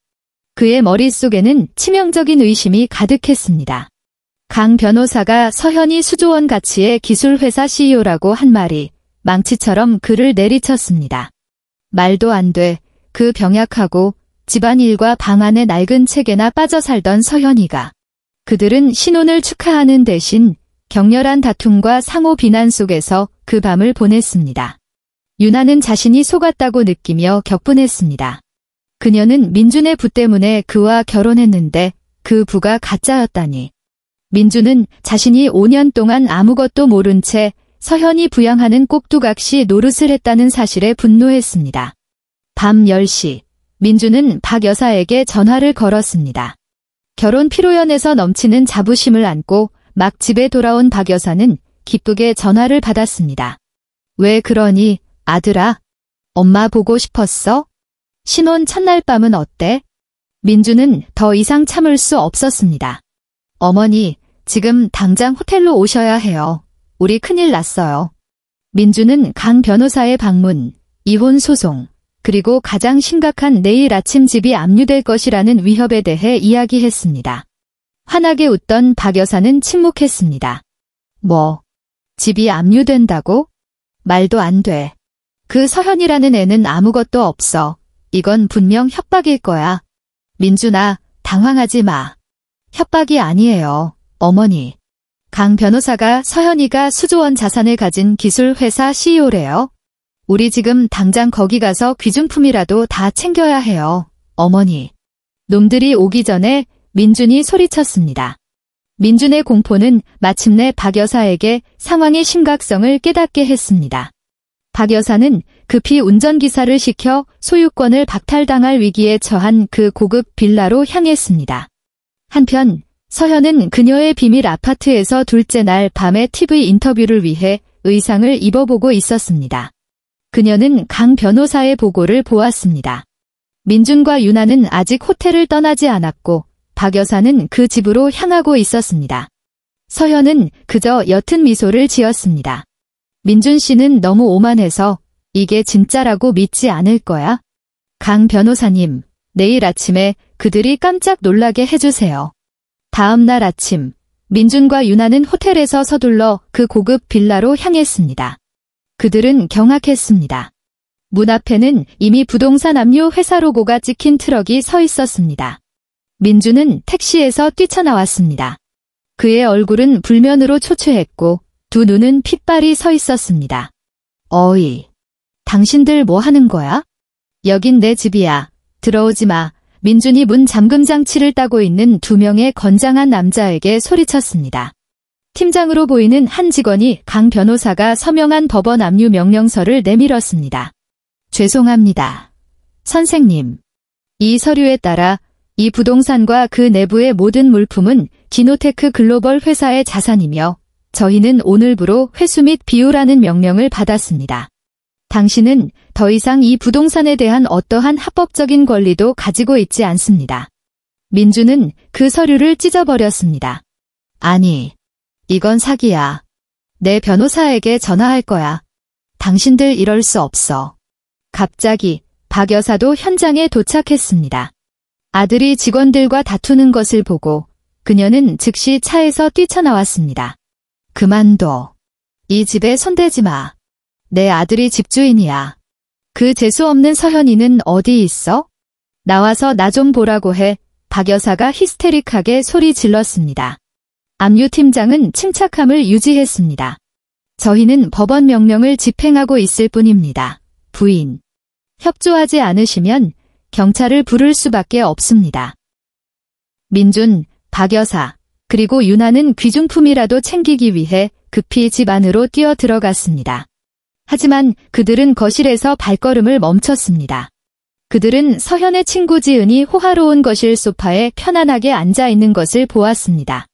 그의 머릿속에는 치명적인 의심이 가득했습니다. 강 변호사가 서현이 수조원 가치의 기술회사 CEO라고 한 말이 망치처럼 그를 내리쳤습니다. 말도 안 돼. 그 병약하고 집안일과 방 안의 낡은 책에나 빠져 살던 서현이가. 그들은 신혼을 축하하는 대신 격렬한 다툼과 상호 비난 속에서 그 밤을 보냈습니다. 윤하는 자신이 속았다고 느끼며 격분했습니다. 그녀는 민준의 부 때문에 그와 결혼했는데 그 부가 가짜였다니. 민주는 자신이 5년 동안 아무것도 모른 채 서현이 부양하는 꼭두각시 노릇을 했다는 사실에 분노했습니다. 밤 10시, 민주는 박 여사에게 전화를 걸었습니다. 결혼 피로연에서 넘치는 자부심을 안고 막 집에 돌아온 박 여사는 기쁘게 전화를 받았습니다. 왜 그러니, 아들아? 엄마 보고 싶었어? 신혼 첫날 밤은 어때? 민주는 더 이상 참을 수 없었습니다. 어머니, 지금 당장 호텔로 오셔야 해요. 우리 큰일 났어요. 민주는 강 변호사의 방문, 이혼 소송, 그리고 가장 심각한 내일 아침 집이 압류될 것이라는 위협에 대해 이야기했습니다. 환하게 웃던 박 여사는 침묵했습니다. 뭐? 집이 압류된다고? 말도 안 돼. 그 서현이라는 애는 아무것도 없어. 이건 분명 협박일 거야. 민준아, 당황하지 마. 협박이 아니에요, 어머니. 강 변호사가 서현이가 수조원 자산을 가진 기술회사 CEO래요. 우리 지금 당장 거기 가서 귀중품이라도 다 챙겨야 해요. 어머니. 놈들이 오기 전에 민준이 소리쳤습니다. 민준의 공포는 마침내 박 여사에게 상황의 심각성을 깨닫게 했습니다. 박 여사는 급히 운전기사를 시켜 소유권을 박탈당할 위기에 처한 그 고급 빌라로 향했습니다. 한편 서현은 그녀의 비밀 아파트에서 둘째 날 밤에 TV 인터뷰를 위해 의상을 입어보고 있었습니다. 그녀는 강 변호사의 보고를 보았습니다. 민준과 유나는 아직 호텔을 떠나지 않았고 박 여사는 그 집으로 향하고 있었습니다. 서현은 그저 옅은 미소를 지었습니다. 민준 씨는 너무 오만해서 이게 진짜라고 믿지 않을 거야. 강 변호사님, 내일 아침에 그들이 깜짝 놀라게 해주세요. 다음 날 아침, 민준과 유나는 호텔에서 서둘러 그 고급 빌라로 향했습니다. 그들은 경악했습니다. 문 앞에는 이미 부동산 압류 회사 로고가 찍힌 트럭이 서 있었습니다. 민준은 택시에서 뛰쳐나왔습니다. 그의 얼굴은 불면으로 초췌했고 두 눈은 핏발이 서 있었습니다. 어이, 당신들 뭐 하는 거야? 여긴 내 집이야. 들어오지 마. 민준이 문 잠금 장치를 따고 있는 두 명의 건장한 남자에게 소리쳤습니다. 팀장으로 보이는 한 직원이 강 변호사가 서명한 법원 압류 명령서를 내밀었습니다. 죄송합니다. 선생님. 이 서류에 따라 이 부동산과 그 내부의 모든 물품은 기노테크 글로벌 회사의 자산이며 저희는 오늘부로 회수 및 비율하는 명령을 받았습니다. 당신은 더 이상 이 부동산에 대한 어떠한 합법적인 권리도 가지고 있지 않습니다. 민주는 그 서류를 찢어버렸습니다. 아니, 이건 사기야. 내 변호사에게 전화할 거야. 당신들 이럴 수 없어. 갑자기 박 여사도 현장에 도착했습니다. 아들이 직원들과 다투는 것을 보고 그녀는 즉시 차에서 뛰쳐나왔습니다. 그만둬. 이 집에 손대지 마. 내 아들이 집주인이야. 그 재수없는 서현이는 어디 있어? 나와서 나 좀 보라고 해. 박 여사가 히스테릭하게 소리 질렀습니다. 압류팀장은 침착함을 유지했습니다. 저희는 법원 명령을 집행하고 있을 뿐입니다. 부인. 협조하지 않으시면 경찰을 부를 수밖에 없습니다. 민준, 박 여사, 그리고 유나는 귀중품이라도 챙기기 위해 급히 집 안으로 뛰어 들어갔습니다. 하지만 그들은 거실에서 발걸음을 멈췄습니다. 그들은 서현의 친구 지은이 호화로운 거실 소파에 편안하게 앉아 있는 것을 보았습니다.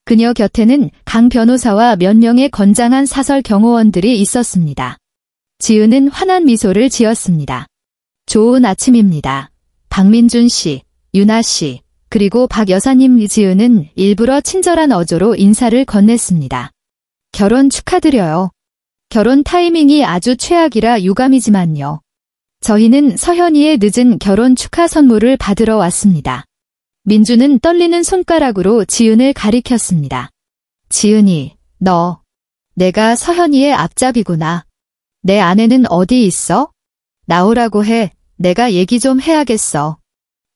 그녀 곁에는 강 변호사와 몇 명의 건장한 사설 경호원들이 있었습니다. 지은은 환한 미소를 지었습니다. 좋은 아침입니다. 박민준 씨, 유나 씨, 그리고 박 여사님. 지은은 일부러 친절한 어조로 인사를 건넸습니다. 결혼 축하드려요. 결혼 타이밍이 아주 최악이라 유감이지만요. 저희는 서현이의 늦은 결혼 축하 선물을 받으러 왔습니다. 민주는 떨리는 손가락으로 지은을 가리켰습니다. 지은이, 너. 내가 서현이의 앞잡이구나. 내 아내는 어디 있어? 나오라고 해. 내가 얘기 좀 해야겠어.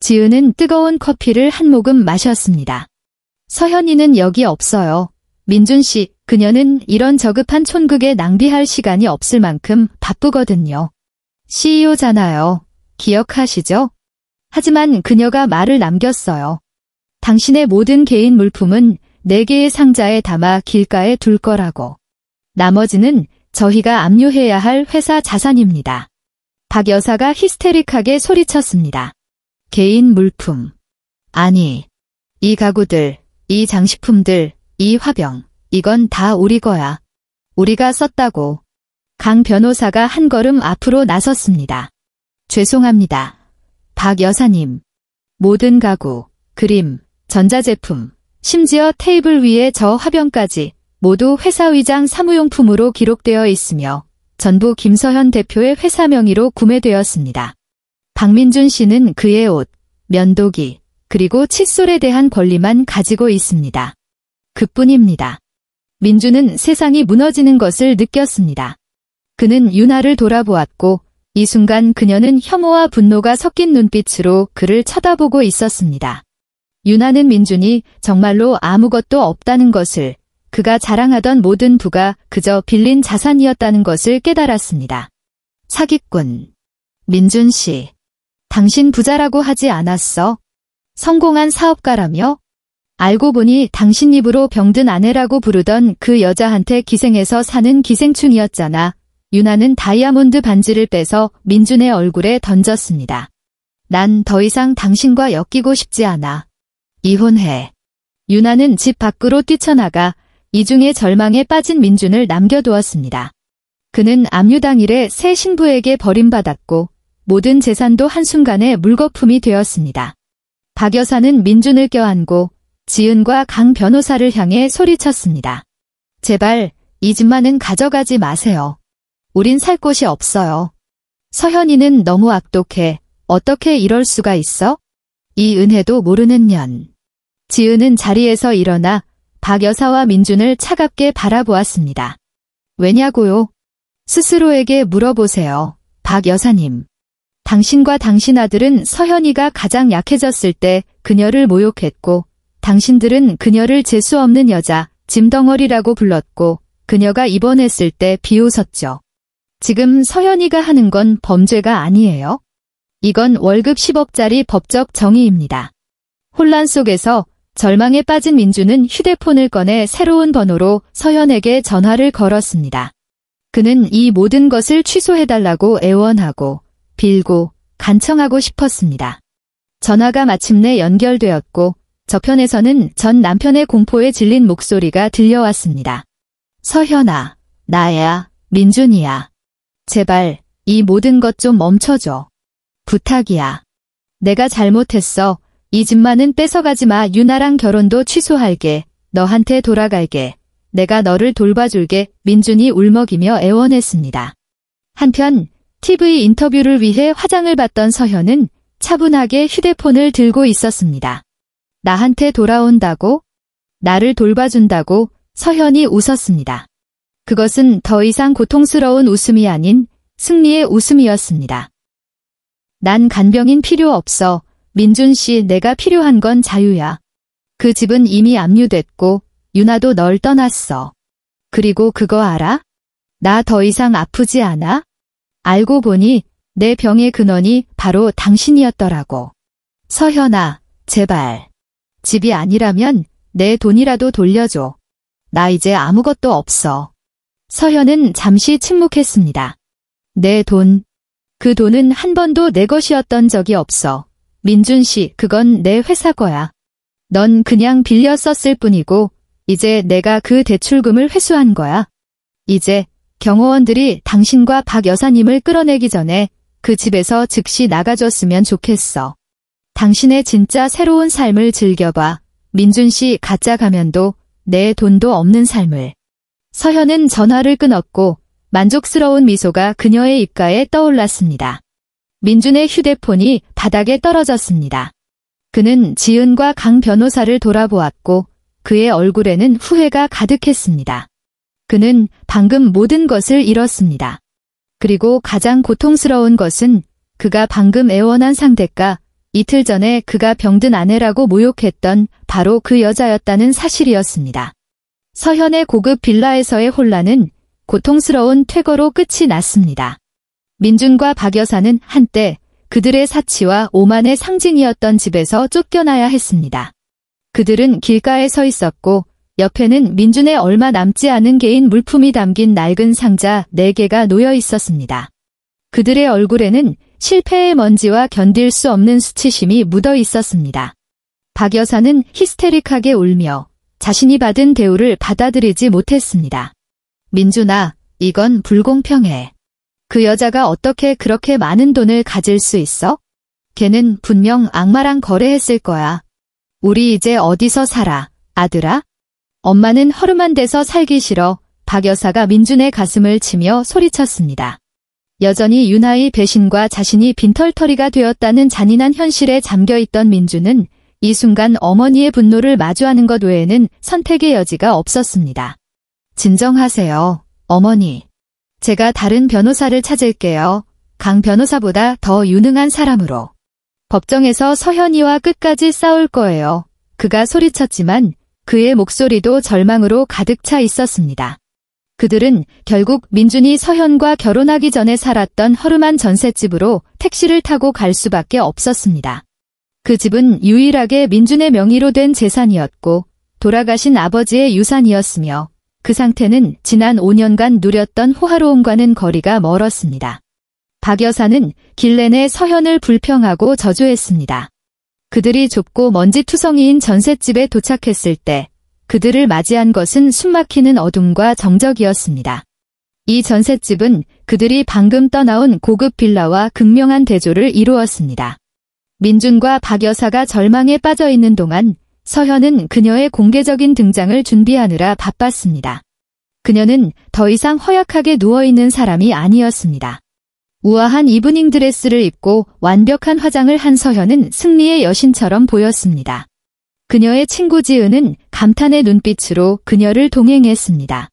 지은은 뜨거운 커피를 한 모금 마셨습니다. 서현이는 여기 없어요. 민준 씨, 그녀는 이런 저급한 촌극에 낭비할 시간이 없을 만큼 바쁘거든요. CEO잖아요. 기억하시죠? 하지만 그녀가 말을 남겼어요. 당신의 모든 개인 물품은 4개의 상자에 담아 길가에 둘 거라고. 나머지는 저희가 압류해야 할 회사 자산입니다. 박 여사가 히스테릭하게 소리쳤습니다. 개인 물품. 아니, 이 가구들, 이 장식품들, 이 화병, 이건 다 우리 거야. 우리가 썼다고. 강 변호사가 한 걸음 앞으로 나섰습니다. 죄송합니다. 박 여사님. 모든 가구, 그림, 전자제품, 심지어 테이블 위에 저 화병까지 모두 회사 위장 사무용품으로 기록되어 있으며 전부 김서현 대표의 회사 명의로 구매되었습니다. 박민준 씨는 그의 옷, 면도기, 그리고 칫솔에 대한 권리만 가지고 있습니다. 그뿐입니다. 민주는 세상이 무너지는 것을 느꼈습니다. 그는 유나를 돌아보았고 이 순간 그녀는 혐오와 분노가 섞인 눈빛으로 그를 쳐다보고 있었습니다. 유나는 민준이 정말로 아무것도 없다는 것을 그가 자랑하던 모든 부가 그저 빌린 자산이었다는 것을 깨달았습니다. 사기꾼. 민준 씨. 당신 부자라고 하지 않았어? 성공한 사업가라며? 알고 보니 당신 입으로 병든 아내라고 부르던 그 여자한테 기생해서 사는 기생충이었잖아. 유나는 다이아몬드 반지를 빼서 민준의 얼굴에 던졌습니다. 난 더 이상 당신과 엮이고 싶지 않아. 이혼해. 유나는 집 밖으로 뛰쳐나가 이중의 절망에 빠진 민준을 남겨두었습니다. 그는 압류당일에 새 신부에게 버림받았고 모든 재산도 한순간에 물거품이 되었습니다. 박 여사는 민준을 껴안고 지은과 강 변호사를 향해 소리쳤습니다. 제발 이 집만은 가져가지 마세요. 우린 살 곳이 없어요. 서현이는 너무 악독해. 어떻게 이럴 수가 있어? 이 은혜도 모르는 년. 지은은 자리에서 일어나 박 여사와 민준을 차갑게 바라보았습니다. 왜냐고요? 스스로에게 물어보세요. 박 여사님. 당신과 당신 아들은 서현이가 가장 약해졌을 때 그녀를 모욕했고 당신들은 그녀를 재수 없는 여자, 짐덩어리라고 불렀고 그녀가 입원했을 때 비웃었죠. 지금 서현이가 하는 건 범죄가 아니에요. 이건 월급 10억짜리 법적 정의입니다. 혼란 속에서 절망에 빠진 민주는 휴대폰을 꺼내 새로운 번호로 서현에게 전화를 걸었습니다. 그는 이 모든 것을 취소해달라고 애원하고 빌고 간청하고 싶었습니다. 전화가 마침내 연결되었고 저편에서는 전 남편의 공포에 질린 목소리가 들려왔습니다. 서현아, 나야, 민준이야. 제발 이 모든 것 좀 멈춰줘. 부탁이야. 내가 잘못했어. 이 집만은 뺏어가지 마. 유나랑 결혼도 취소할게. 너한테 돌아갈게. 내가 너를 돌봐줄게. 민준이 울먹이며 애원했습니다. 한편 TV 인터뷰를 위해 화장을 받던 서현은 차분하게 휴대폰을 들고 있었습니다. 나한테 돌아온다고? 나를 돌봐준다고? 서현이 웃었습니다. 그것은 더 이상 고통스러운 웃음이 아닌 승리의 웃음이었습니다. 난 간병인 필요 없어. 민준 씨, 내가 필요한 건 자유야. 그 집은 이미 압류됐고 유나도 널 떠났어. 그리고 그거 알아? 나 더 이상 아프지 않아? 알고 보니 내 병의 근원이 바로 당신이었더라고. 서현아, 제발. 집이 아니라면 내 돈이라도 돌려줘. 나 이제 아무것도 없어. 서현은 잠시 침묵했습니다. 내 돈. 그 돈은 한 번도 내 것이었던 적이 없어. 민준 씨, 그건 내 회사 거야. 넌 그냥 빌려 썼을 뿐이고 이제 내가 그 대출금을 회수한 거야. 이제 경호원들이 당신과 박 여사님을 끌어내기 전에 그 집에서 즉시 나가줬으면 좋겠어. 당신의 진짜 새로운 삶을 즐겨봐. 민준 씨 가짜 가면도 내 돈도 없는 삶을. 서현은 전화를 끊었고 만족스러운 미소가 그녀의 입가에 떠올랐습니다. 민준의 휴대폰이 바닥에 떨어졌습니다. 그는 지은과 강 변호사를 돌아보았고 그의 얼굴에는 후회가 가득했습니다. 그는 방금 모든 것을 잃었습니다. 그리고 가장 고통스러운 것은 그가 방금 애원한 상대가 이틀 전에 그가 병든 아내라고 모욕했던 바로 그 여자였다는 사실이었습니다. 서현의 고급 빌라에서의 혼란은 고통스러운 퇴거로 끝이 났습니다. 민준과 박 여사는 한때 그들의 사치와 오만의 상징이었던 집에서 쫓겨나야 했습니다. 그들은 길가에 서 있었고 옆에는 민준의 얼마 남지 않은 개인 물품이 담긴 낡은 상자 4개가 놓여 있었습니다. 그들의 얼굴에는 실패의 먼지와 견딜 수 없는 수치심이 묻어 있었습니다. 박 여사는 히스테릭하게 울며 자신이 받은 대우를 받아들이지 못했습니다. 민준아, 이건 불공평해. 그 여자가 어떻게 그렇게 많은 돈을 가질 수 있어? 걔는 분명 악마랑 거래했을 거야. 우리 이제 어디서 살아, 아들아? 엄마는 허름한 데서 살기 싫어. 박 여사가 민준의 가슴을 치며 소리쳤습니다. 여전히 유나의 배신과 자신이 빈털터리가 되었다는 잔인한 현실에 잠겨있던 민준은 이 순간 어머니의 분노를 마주하는 것 외에는 선택의 여지가 없었습니다. 진정하세요, 어머니. 제가 다른 변호사를 찾을게요. 강 변호사보다 더 유능한 사람으로. 법정에서 서현이와 끝까지 싸울 거예요. 그가 소리쳤지만 그의 목소리도 절망으로 가득 차 있었습니다. 그들은 결국 민준이 서현과 결혼하기 전에 살았던 허름한 전셋집으로 택시를 타고 갈 수밖에 없었습니다. 그 집은 유일하게 민준의 명의로 된 재산이었고 돌아가신 아버지의 유산이었으며 그 상태는 지난 5년간 누렸던 호화로움과는 거리가 멀었습니다. 박 여사는 길 내내 서현을 불평하고 저주했습니다. 그들이 좁고 먼지투성이인 전셋집에 도착했을 때 그들을 맞이한 것은 숨막히는 어둠과 정적이었습니다. 이 전셋집은 그들이 방금 떠나온 고급 빌라와 극명한 대조를 이루었습니다. 민준과 박 여사가 절망에 빠져 있는 동안 서현은 그녀의 공개적인 등장을 준비하느라 바빴습니다. 그녀는 더 이상 허약하게 누워있는 사람이 아니었습니다. 우아한 이브닝 드레스를 입고 완벽한 화장을 한 서현은 승리의 여신처럼 보였습니다. 그녀의 친구 지은은 감탄의 눈빛으로 그녀를 동행했습니다.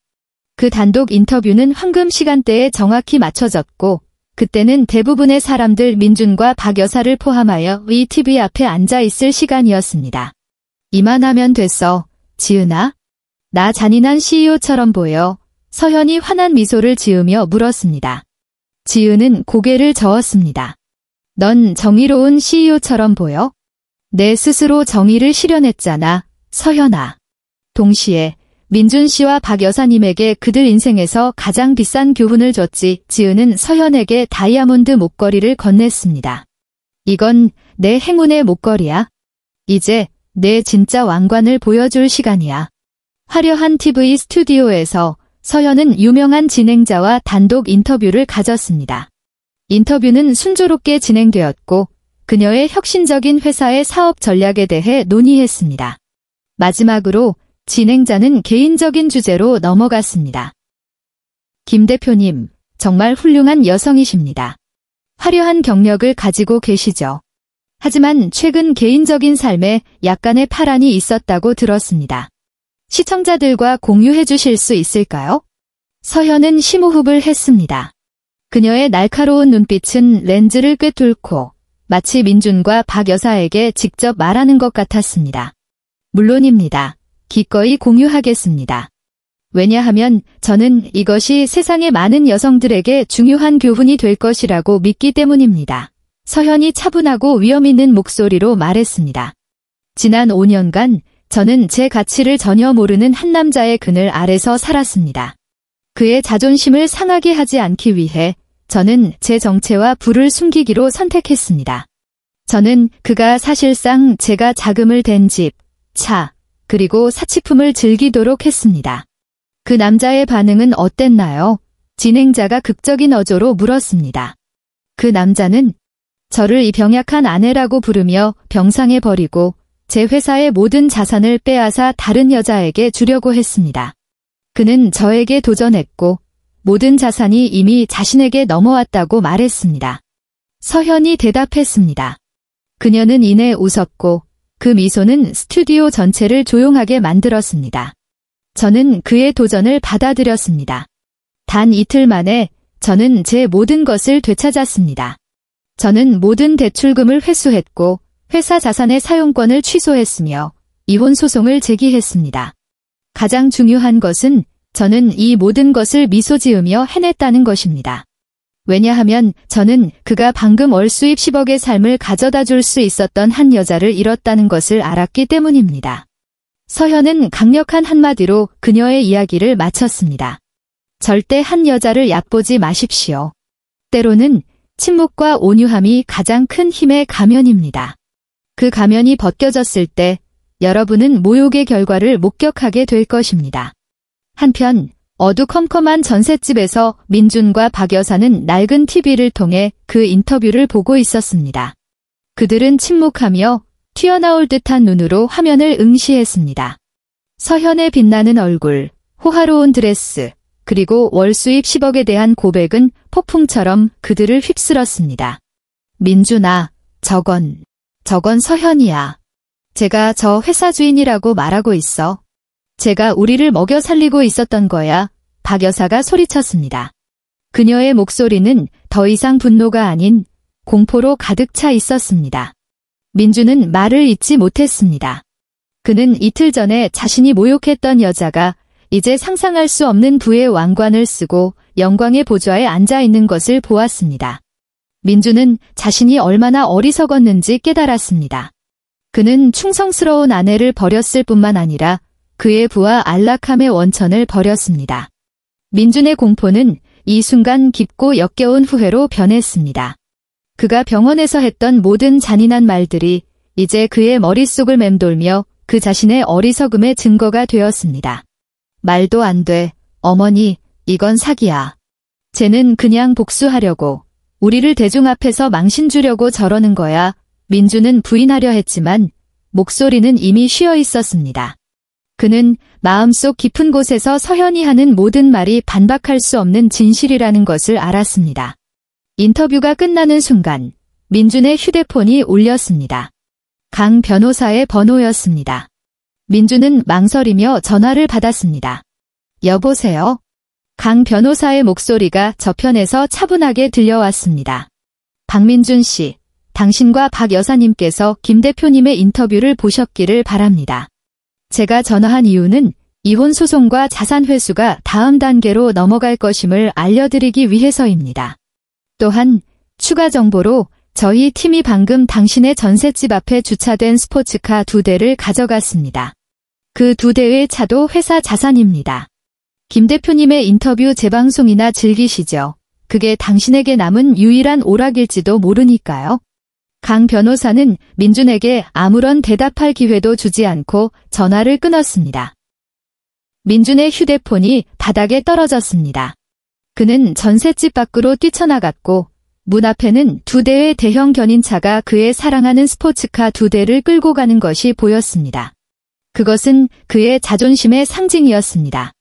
그 단독 인터뷰는 황금 시간대에 정확히 맞춰졌고 그때는 대부분의 사람들 민준과 박 여사를 포함하여 이 TV 앞에 앉아 있을 시간이었습니다. 이만하면 됐어, 지은아? 나 잔인한 CEO처럼 보여. 서현이 환한 미소를 지으며 물었습니다. 지은은 고개를 저었습니다. 넌 정의로운 CEO처럼 보여? 내 스스로 정의를 실현했잖아, 서현아. 동시에 민준 씨와 박 여사님에게 그들 인생에서 가장 비싼 교훈을 줬지. 지은은 서현에게 다이아몬드 목걸이를 건넸습니다. 이건 내 행운의 목걸이야. 이제 내 진짜 왕관을 보여줄 시간이야. 화려한 TV 스튜디오에서 서현은 유명한 진행자와 단독 인터뷰를 가졌습니다. 인터뷰는 순조롭게 진행되었고 그녀의 혁신적인 회사의 사업 전략에 대해 논의했습니다. 마지막으로 진행자는 개인적인 주제로 넘어갔습니다. 김 대표님, 정말 훌륭한 여성이십니다. 화려한 경력을 가지고 계시죠. 하지만 최근 개인적인 삶에 약간의 파란이 있었다고 들었습니다. 시청자들과 공유해 주실 수 있을까요? 서현은 심호흡을 했습니다. 그녀의 날카로운 눈빛은 렌즈를 꿰뚫고 마치 민준과 박 여사에게 직접 말하는 것 같았습니다. 물론입니다. 기꺼이 공유하겠습니다. 왜냐하면 저는 이것이 세상의 많은 여성들에게 중요한 교훈이 될 것이라고 믿기 때문입니다. 서현이 차분하고 위험 있는 목소리로 말했습니다. 지난 5년간 저는 제 가치를 전혀 모르는 한 남자의 그늘 아래서 살았습니다. 그의 자존심을 상하게 하지 않기 위해 저는 제 정체와 부를 숨기기로 선택했습니다. 저는 그가 사실상 제가 자금을 댄 집, 차, 그리고 사치품을 즐기도록 했습니다. 그 남자의 반응은 어땠나요? 진행자가 극적인 어조로 물었습니다. 그 남자는 저를 이 병약한 아내라고 부르며 병상에 버리고 제 회사의 모든 자산을 빼앗아 다른 여자에게 주려고 했습니다. 그는 저에게 도전했고 모든 자산이 이미 자신에게 넘어왔다고 말했습니다. 서현이 대답했습니다. 그녀는 이내 웃었고 그 미소는 스튜디오 전체를 조용하게 만들었습니다. 저는 그의 도전을 받아들였습니다. 단 이틀 만에 저는 제 모든 것을 되찾았습니다. 저는 모든 대출금을 회수했고 회사 자산의 사용권을 취소했으며 이혼 소송을 제기했습니다. 가장 중요한 것은 저는 이 모든 것을 미소 지으며 해냈다는 것입니다. 왜냐하면 저는 그가 방금 월 수입 10억의 삶을 가져다 줄 수 있었던 한 여자를 잃었다는 것을 알았기 때문입니다. 서현은 강력한 한마디로 그녀의 이야기를 마쳤습니다. 절대 한 여자를 얕보지 마십시오. 때로는 침묵과 온유함이 가장 큰 힘의 가면입니다. 그 가면이 벗겨졌을 때 여러분은 모욕의 결과를 목격하게 될 것입니다. 한편 어두컴컴한 전셋집에서 민준과 박 여사는 낡은 TV를 통해 그 인터뷰를 보고 있었습니다. 그들은 침묵하며 튀어나올 듯한 눈으로 화면을 응시했습니다. 서현의 빛나는 얼굴, 호화로운 드레스, 그리고 월 수입 10억에 대한 고백은 폭풍처럼 그들을 휩쓸었습니다. 민준아, 저건 서현이야. 제가 저 회사 주인이라고 말하고 있어. 제가 우리를 먹여 살리고 있었던 거야. 박 여사가 소리쳤습니다. 그녀의 목소리는 더 이상 분노가 아닌 공포로 가득 차 있었습니다. 민준은 말을 잇지 못했습니다. 그는 이틀 전에 자신이 모욕했던 여자가 이제 상상할 수 없는 부의 왕관을 쓰고 영광의 보좌에 앉아 있는 것을 보았습니다. 민주는 자신이 얼마나 어리석었는지 깨달았습니다. 그는 충성스러운 아내를 버렸을 뿐만 아니라 그의 부와 안락함의 원천을 버렸습니다. 민준의 공포는 이 순간 깊고 역겨운 후회로 변했습니다. 그가 병원에서 했던 모든 잔인한 말들이 이제 그의 머릿속을 맴돌며 그 자신의 어리석음의 증거가 되었습니다. 말도 안 돼. 어머니, 이건 사기야. 쟤는 그냥 복수하려고, 우리를 대중 앞에서 망신 주려고 저러는 거야. 민주는 부인하려 했지만 목소리는 이미 쉬어 있었습니다. 그는 마음속 깊은 곳에서 서현이 하는 모든 말이 반박할 수 없는 진실이라는 것을 알았습니다. 인터뷰가 끝나는 순간 민준의 휴대폰이 울렸습니다. 강 변호사의 번호였습니다. 민준은 망설이며 전화를 받았습니다. 여보세요? 강 변호사의 목소리가 저편에서 차분하게 들려왔습니다. 박민준 씨, 당신과 박 여사님께서 김 대표님의 인터뷰를 보셨기를 바랍니다. 제가 전화한 이유는 이혼 소송과 자산 회수가 다음 단계로 넘어갈 것임을 알려드리기 위해서입니다. 또한 추가 정보로 저희 팀이 방금 당신의 전셋집 앞에 주차된 스포츠카 2대를 가져갔습니다. 그 2대의 차도 회사 자산입니다. 김 대표님의 인터뷰 재방송이나 즐기시죠. 그게 당신에게 남은 유일한 오락일지도 모르니까요. 강 변호사는 민준에게 아무런 대답할 기회도 주지 않고 전화를 끊었습니다. 민준의 휴대폰이 바닥에 떨어졌습니다. 그는 전셋집 밖으로 뛰쳐나갔고 문 앞에는 2대의 대형 견인차가 그의 사랑하는 스포츠카 2대를 끌고 가는 것이 보였습니다. 그것은 그의 자존심의 상징이었습니다.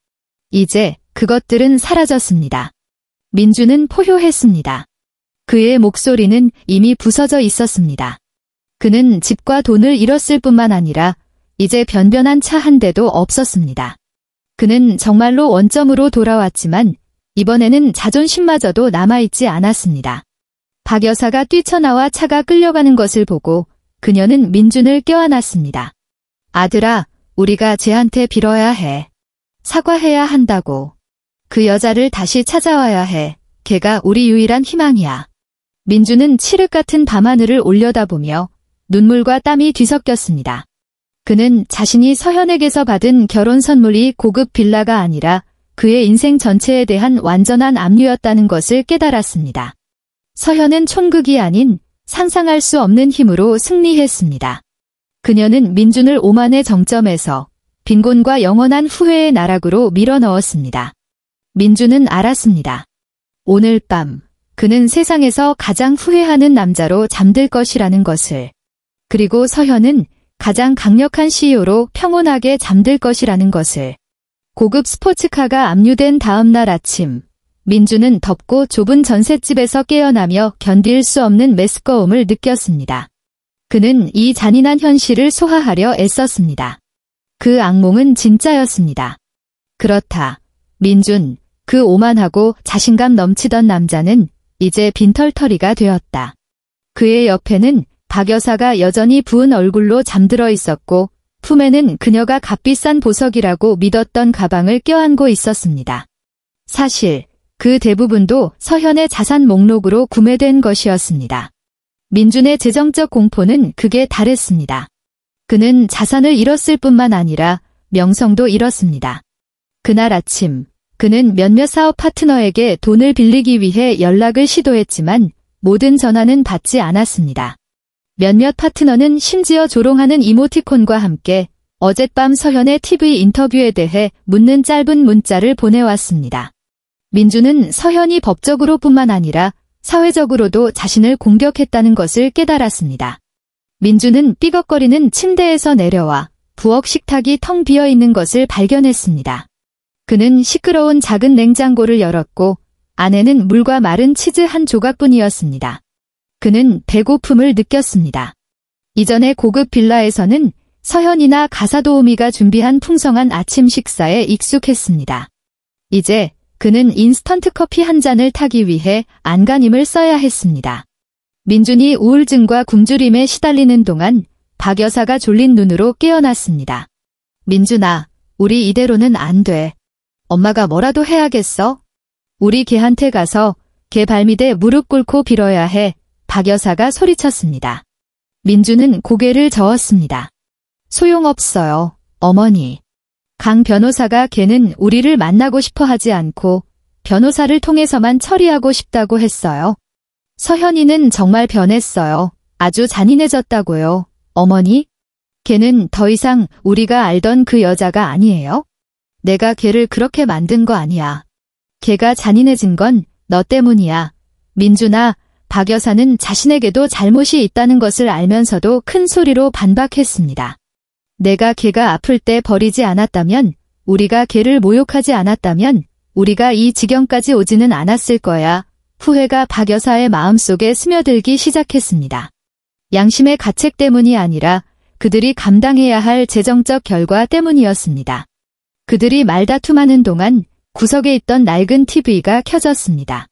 이제 그것들은 사라졌습니다. 민준은 포효했습니다. 그의 목소리는 이미 부서져 있었습니다. 그는 집과 돈을 잃었을 뿐만 아니라 이제 변변한 차 한 대도 없었습니다. 그는 정말로 원점으로 돌아왔지만 이번에는 자존심마저도 남아있지 않았습니다. 박 여사가 뛰쳐나와 차가 끌려가는 것을 보고 그녀는 민준을 껴안았습니다. 아들아, 우리가 쟤한테 빌어야 해. 사과해야 한다고. 그 여자를 다시 찾아와야 해. 걔가 우리 유일한 희망이야. 민준은 칠흑 같은 밤하늘을 올려다보며 눈물과 땀이 뒤섞였습니다. 그는 자신이 서현에게서 받은 결혼 선물이 고급 빌라가 아니라 그의 인생 전체에 대한 완전한 압류였다는 것을 깨달았습니다. 서현은 촌극이 아닌 상상할 수 없는 힘으로 승리했습니다. 그녀는 민준을 오만의 정점에서 빈곤과 영원한 후회의 나락으로 밀어넣었습니다. 민준은 알았습니다. 오늘 밤 그는 세상에서 가장 후회하는 남자로 잠들 것이라는 것을. 그리고 서현은 가장 강력한 CEO로 평온하게 잠들 것이라는 것을. 고급 스포츠카가 압류된 다음 날 아침, 민준은 덥고 좁은 전셋집에서 깨어나며 견딜 수 없는 메스꺼움을 느꼈습니다. 그는 이 잔인한 현실을 소화하려 애썼습니다. 그 악몽은 진짜였습니다. 그렇다. 민준, 그 오만하고 자신감 넘치던 남자는 이제 빈털터리가 되었다. 그의 옆에는 박 여사가 여전히 부은 얼굴로 잠들어 있었고 품에는 그녀가 값비싼 보석이라고 믿었던 가방을 껴안고 있었습니다. 사실 그 대부분도 서현의 자산 목록으로 구매된 것이었습니다. 민준의 재정적 공포는 극에 달했습니다. 그는 자산을 잃었을 뿐만 아니라 명성도 잃었습니다. 그날 아침 그는 몇몇 사업 파트너에게 돈을 빌리기 위해 연락을 시도했지만 모든 전화는 받지 않았습니다. 몇몇 파트너는 심지어 조롱하는 이모티콘과 함께 어젯밤 서현의 TV 인터뷰에 대해 묻는 짧은 문자를 보내왔습니다. 민준은 서현이 법적으로 뿐만 아니라 사회적으로도 자신을 공격했다는 것을 깨달았습니다. 민준은 삐걱거리는 침대에서 내려와 부엌 식탁이 텅 비어 있는 것을 발견했습니다. 그는 시끄러운 작은 냉장고를 열었고 안에는 물과 마른 치즈 한 조각뿐이었습니다. 그는 배고픔을 느꼈습니다. 이전의 고급 빌라에서는 서현이나 가사도우미가 준비한 풍성한 아침 식사에 익숙했습니다. 이제 그는 인스턴트 커피 한 잔을 타기 위해 안간힘을 써야 했습니다. 민준이 우울증과 굶주림에 시달리는 동안 박 여사가 졸린 눈으로 깨어났습니다. 민준아, 우리 이대로는 안 돼. 엄마가 뭐라도 해야겠어? 우리 걔한테 가서 걔 발밑에 무릎 꿇고 빌어야 해. 박 여사가 소리쳤습니다. 민준은 고개를 저었습니다. 소용없어요, 어머니. 강 변호사가 걔는 우리를 만나고 싶어 하지 않고 변호사를 통해서만 처리하고 싶다고 했어요. 서현이는 정말 변했어요. 아주 잔인해졌다고요, 어머니. 걔는 더 이상 우리가 알던 그 여자가 아니에요. 내가 걔를 그렇게 만든 거 아니야. 걔가 잔인해진 건 너 때문이야. 민준아, 박 여사는 자신에게도 잘못이 있다는 것을 알면서도 큰 소리로 반박했습니다. 내가 걔가 아플 때 버리지 않았다면, 우리가 걔를 모욕하지 않았다면 우리가 이 지경까지 오지는 않았을 거야. 후회가 박 여사의 마음속에 스며들기 시작했습니다. 양심의 가책 때문이 아니라 그들이 감당해야 할 재정적 결과 때문이었습니다. 그들이 말다툼하는 동안 구석에 있던 낡은 TV가 켜졌습니다.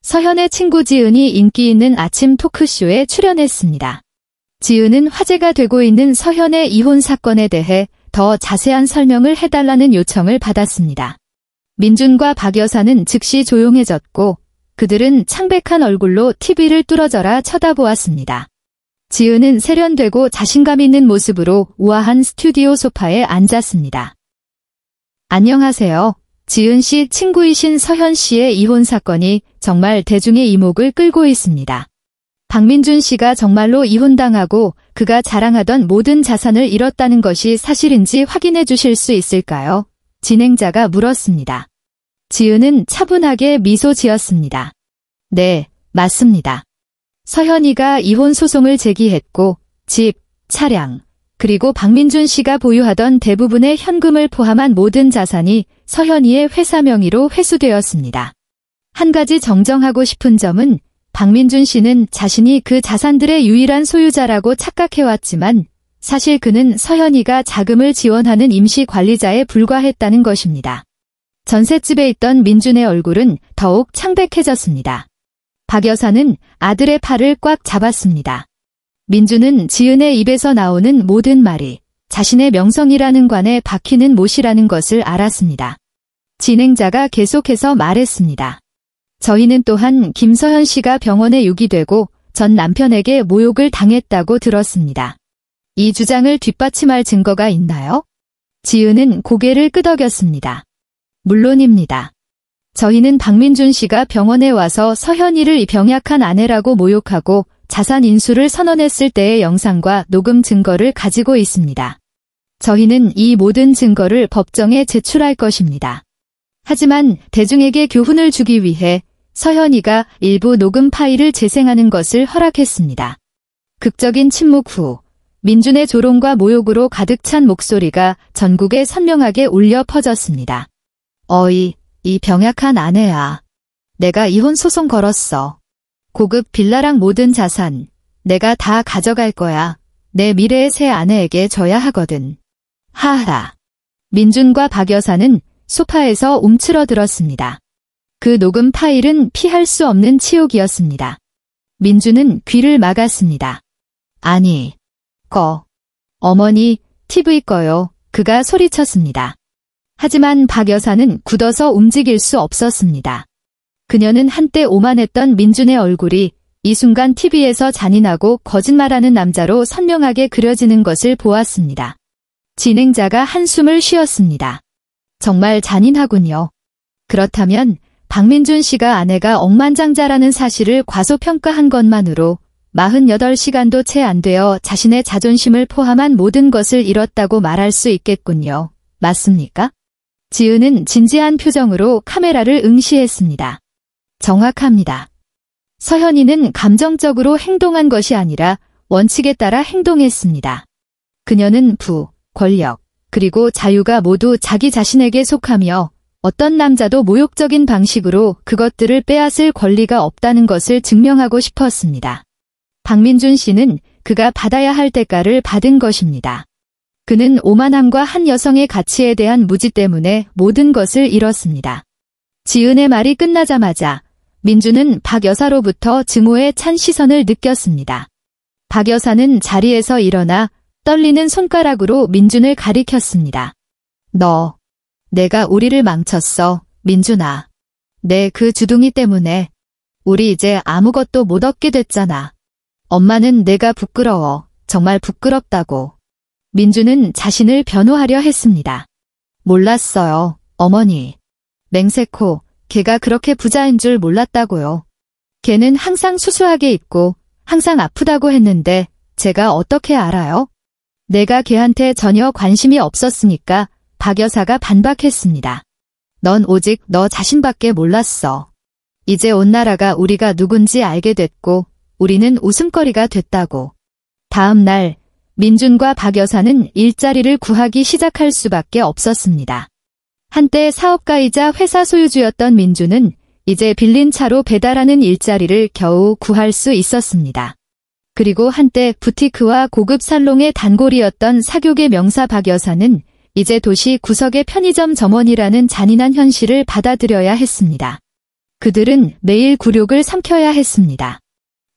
서현의 친구 지은이 인기 있는 아침 토크쇼에 출연했습니다. 지은은 화제가 되고 있는 서현의 이혼 사건에 대해 더 자세한 설명을 해달라는 요청을 받았습니다. 민준과 박 여사는 즉시 조용해졌고 그들은 창백한 얼굴로 TV를 뚫어져라 쳐다보았습니다. 지은은 세련되고 자신감 있는 모습으로 우아한 스튜디오 소파에 앉았습니다. 안녕하세요. 지은 씨 친구이신 서현 씨의 이혼 사건이 정말 대중의 이목을 끌고 있습니다. 박민준 씨가 정말로 이혼당하고 그가 자랑하던 모든 자산을 잃었다는 것이 사실인지 확인해 주실 수 있을까요? 진행자가 물었습니다. 지은은 차분하게 미소 지었습니다. 네, 맞습니다. 서현이가 이혼 소송을 제기했고 집, 차량, 그리고 박민준 씨가 보유하던 대부분의 현금을 포함한 모든 자산이 서현이의 회사 명의로 회수되었습니다. 한 가지 정정하고 싶은 점은 박민준 씨는 자신이 그 자산들의 유일한 소유자라고 착각해왔지만 사실 그는 서현이가 자금을 지원하는 임시 관리자에 불과했다는 것입니다. 전셋집에 있던 민준의 얼굴은 더욱 창백해졌습니다. 박 여사는 아들의 팔을 꽉 잡았습니다. 민준은 지은의 입에서 나오는 모든 말이 자신의 명성이라는 관에 박히는 못이라는 것을 알았습니다. 진행자가 계속해서 말했습니다. 저희는 또한 김서현 씨가 병원에 유기되고 전 남편에게 모욕을 당했다고 들었습니다. 이 주장을 뒷받침할 증거가 있나요? 지은은 고개를 끄덕였습니다. 물론입니다. 저희는 박민준 씨가 병원에 와서 서현이를 병약한 아내라고 모욕하고 자산 인수를 선언했을 때의 영상과 녹음 증거를 가지고 있습니다. 저희는 이 모든 증거를 법정에 제출할 것입니다. 하지만 대중에게 교훈을 주기 위해 서현이가 일부 녹음 파일을 재생하는 것을 허락했습니다. 극적인 침묵 후 민준의 조롱과 모욕으로 가득 찬 목소리가 전국에 선명하게 울려 퍼졌습니다. 어이, 이 병약한 아내야. 내가 이혼 소송 걸었어. 고급 빌라랑 모든 자산, 내가 다 가져갈 거야. 내 미래의 새 아내에게 줘야 하거든. 하하. 민준과 박 여사는 소파에서 움츠러들었습니다. 그 녹음 파일은 피할 수 없는 치욕이었습니다. 민준은 귀를 막았습니다. 아니, 어머니, TV 꺼요. 그가 소리쳤습니다. 하지만 박 여사는 굳어서 움직일 수 없었습니다. 그녀는 한때 오만했던 민준의 얼굴이 이 순간 TV에서 잔인하고 거짓말하는 남자로 선명하게 그려지는 것을 보았습니다. 진행자가 한숨을 쉬었습니다. 정말 잔인하군요. 그렇다면 박민준 씨가 아내가 억만장자라는 사실을 과소평가한 것만으로 48시간도 채 안 되어 자신의 자존심을 포함한 모든 것을 잃었다고 말할 수 있겠군요. 맞습니까? 지은은 진지한 표정으로 카메라를 응시했습니다. 정확합니다. 서현이는 감정적으로 행동한 것이 아니라 원칙에 따라 행동했습니다. 그녀는 부, 권력, 그리고 자유가 모두 자기 자신에게 속하며 어떤 남자도 모욕적인 방식으로 그것들을 빼앗을 권리가 없다는 것을 증명하고 싶었습니다. 박민준 씨는 그가 받아야 할 대가를 받은 것입니다. 그는 오만함과 한 여성의 가치에 대한 무지 때문에 모든 것을 잃었습니다. 지은의 말이 끝나자마자 민준은 박 여사로부터 증오의 찬 시선을 느꼈습니다. 박 여사는 자리에서 일어나 떨리는 손가락으로 민준을 가리켰습니다. 너, 내가 우리를 망쳤어, 민준아. 내 그 주둥이 때문에 우리 이제 아무것도 못 얻게 됐잖아. 엄마는 내가 부끄러워. 정말 부끄럽다고. 민준은 자신을 변호하려 했습니다. 몰랐어요, 어머니. 맹세코, 걔가 그렇게 부자인 줄 몰랐다고요. 걔는 항상 수수하게 입고 항상 아프다고 했는데 제가 어떻게 알아요? 내가 걔한테 전혀 관심이 없었으니까 박 여사가 반박했습니다. 넌 오직 너 자신밖에 몰랐어. 이제 온 나라가 우리가 누군지 알게 됐고 우리는 웃음거리가 됐다고. 다음 날 민준과 박 여사는 일자리를 구하기 시작할 수밖에 없었습니다. 한때 사업가이자 회사 소유주였던 민준은 이제 빌린 차로 배달하는 일자리를 겨우 구할 수 있었습니다. 그리고 한때 부티크와 고급 살롱의 단골이었던 사교계 명사 박 여사는 이제 도시 구석의 편의점 점원이라는 잔인한 현실을 받아들여야 했습니다. 그들은 매일 굴욕을 삼켜야 했습니다.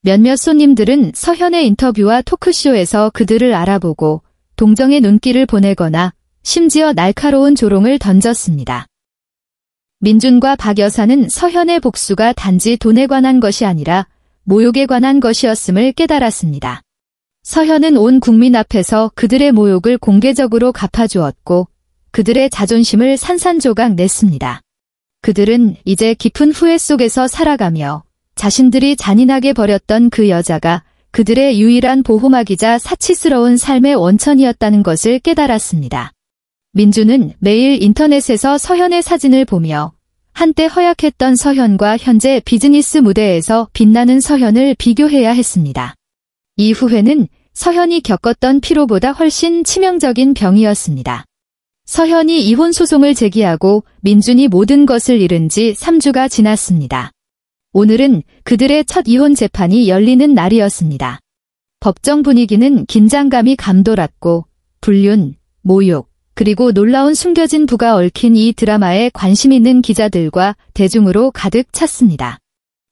몇몇 손님들은 서현의 인터뷰와 토크쇼에서 그들을 알아보고 동정의 눈길을 보내거나 심지어 날카로운 조롱을 던졌습니다. 민준과 박 여사는 서현의 복수가 단지 돈에 관한 것이 아니라 모욕에 관한 것이었음을 깨달았습니다. 서현은 온 국민 앞에서 그들의 모욕을 공개적으로 갚아주었고 그들의 자존심을 산산조각 냈습니다. 그들은 이제 깊은 후회 속에서 살아가며 자신들이 잔인하게 버렸던 그 여자가 그들의 유일한 보호막이자 사치스러운 삶의 원천이었다는 것을 깨달았습니다. 민준은 매일 인터넷에서 서현의 사진을 보며 한때 허약했던 서현과 현재 비즈니스 무대에서 빛나는 서현을 비교해야 했습니다. 이 후회는 서현이 겪었던 피로보다 훨씬 치명적인 병이었습니다. 서현이 이혼 소송을 제기하고 민준이 모든 것을 잃은 지 3주가 지났습니다. 오늘은 그들의 첫 이혼 재판이 열리는 날이었습니다. 법정 분위기는 긴장감이 감돌았고 불륜, 모욕, 그리고 놀라운 숨겨진 부가 얽힌 이 드라마에 관심 있는 기자들과 대중으로 가득 찼습니다.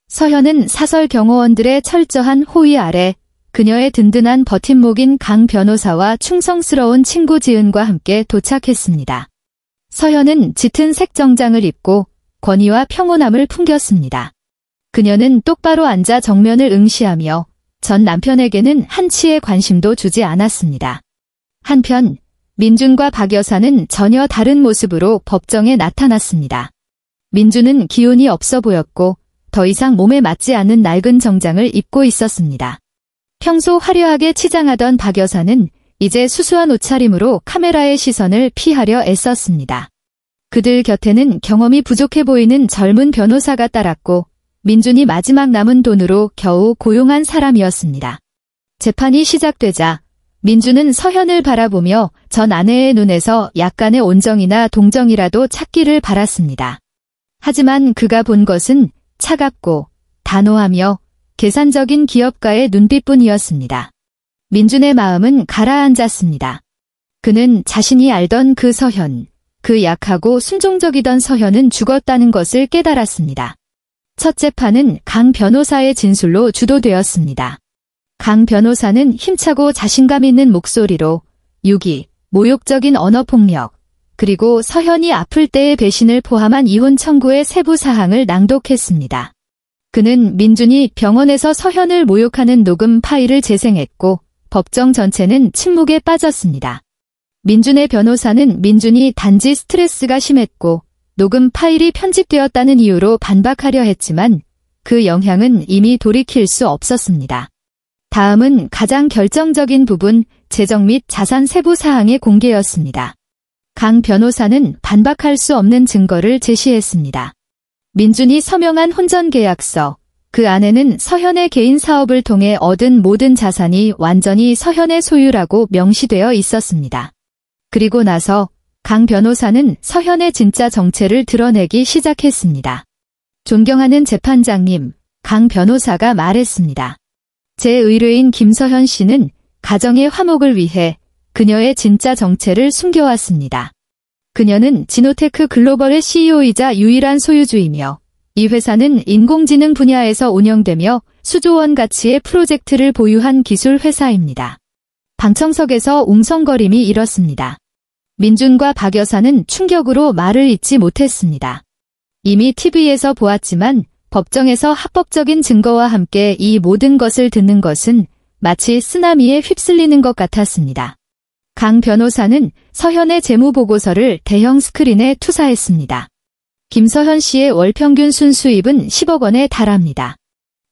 서현은 사설 경호원들의 철저한 호위 아래 그녀의 든든한 버팀목인 강 변호사와 충성스러운 친구 지은과 함께 도착했습니다. 서현은 짙은 색 정장을 입고 권위와 평온함을 풍겼습니다. 그녀는 똑바로 앉아 정면을 응시하며 전 남편에게는 한치의 관심도 주지 않았습니다. 한편 민준과 박 여사는 전혀 다른 모습으로 법정에 나타났습니다. 민준은 기운이 없어 보였고 더 이상 몸에 맞지 않는 낡은 정장을 입고 있었습니다. 평소 화려하게 치장하던 박 여사는 이제 수수한 옷차림으로 카메라의 시선을 피하려 애썼습니다. 그들 곁에는 경험이 부족해 보이는 젊은 변호사가 따랐고 민준이 마지막 남은 돈으로 겨우 고용한 사람이었습니다. 재판이 시작되자 민준은 서현을 바라보며 전 아내의 눈에서 약간의 온정이나 동정이라도 찾기를 바랐습니다. 하지만 그가 본 것은 차갑고 단호하며 계산적인 기업가의 눈빛뿐이었습니다. 민준의 마음은 가라앉았습니다. 그는 자신이 알던 그 서현, 그 약하고 순종적이던 서현은 죽었다는 것을 깨달았습니다. 첫 재판은 강 변호사의 진술로 주도되었습니다. 강 변호사는 힘차고 자신감 있는 목소리로 유기, 모욕적인 언어폭력, 그리고 서현이 아플 때의 배신을 포함한 이혼 청구의 세부 사항을 낭독했습니다. 그는 민준이 병원에서 서현을 모욕하는 녹음 파일을 재생했고 법정 전체는 침묵에 빠졌습니다. 민준의 변호사는 민준이 단지 스트레스가 심했고 녹음 파일이 편집되었다는 이유로 반박하려 했지만 그 영향은 이미 돌이킬 수 없었습니다. 다음은 가장 결정적인 부분, 재정 및 자산 세부 사항의 공개였습니다. 강 변호사는 반박할 수 없는 증거를 제시했습니다. 민준이 서명한 혼전계약서, 그 안에는 서현의 개인 사업을 통해 얻은 모든 자산이 완전히 서현의 소유라고 명시되어 있었습니다. 그리고 나서 강 변호사는 서현의 진짜 정체를 드러내기 시작했습니다. 존경하는 재판장님, 강 변호사가 말했습니다. 제 의뢰인 김서현 씨는 가정의 화목을 위해 그녀의 진짜 정체를 숨겨왔습니다. 그녀는 지노테크 글로벌의 CEO이자 유일한 소유주이며 이 회사는 인공지능 분야에서 운영되며 수조 원 가치의 프로젝트를 보유한 기술 회사입니다. 방청석에서 웅성거림이 일었습니다. 민준과 박 여사는 충격으로 말을 잇지 못했습니다. 이미 TV에서 보았지만 법정에서 합법적인 증거와 함께 이 모든 것을 듣는 것은 마치 쓰나미에 휩쓸리는 것 같았습니다. 강 변호사는 서현의 재무보고서를 대형 스크린에 투사했습니다. 김서현 씨의 월 평균 순수입은 10억 원에 달합니다.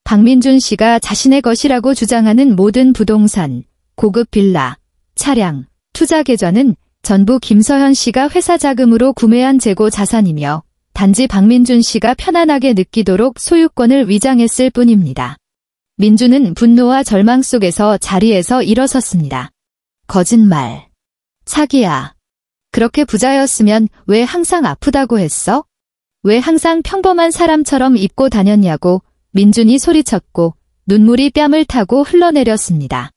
박민준 씨가 자신의 것이라고 주장하는 모든 부동산, 고급 빌라, 차량, 투자 계좌는 전부 김서현 씨가 회사 자금으로 구매한 재고 자산이며 단지 박민준 씨가 편안하게 느끼도록 소유권을 위장했을 뿐입니다. 민준은 분노와 절망 속에서 자리에서 일어섰습니다. 거짓말. 사기야. 그렇게 부자였으면 왜 항상 아프다고 했어? 왜 항상 평범한 사람처럼 입고 다녔냐고 민준이 소리쳤고 눈물이 뺨을 타고 흘러내렸습니다.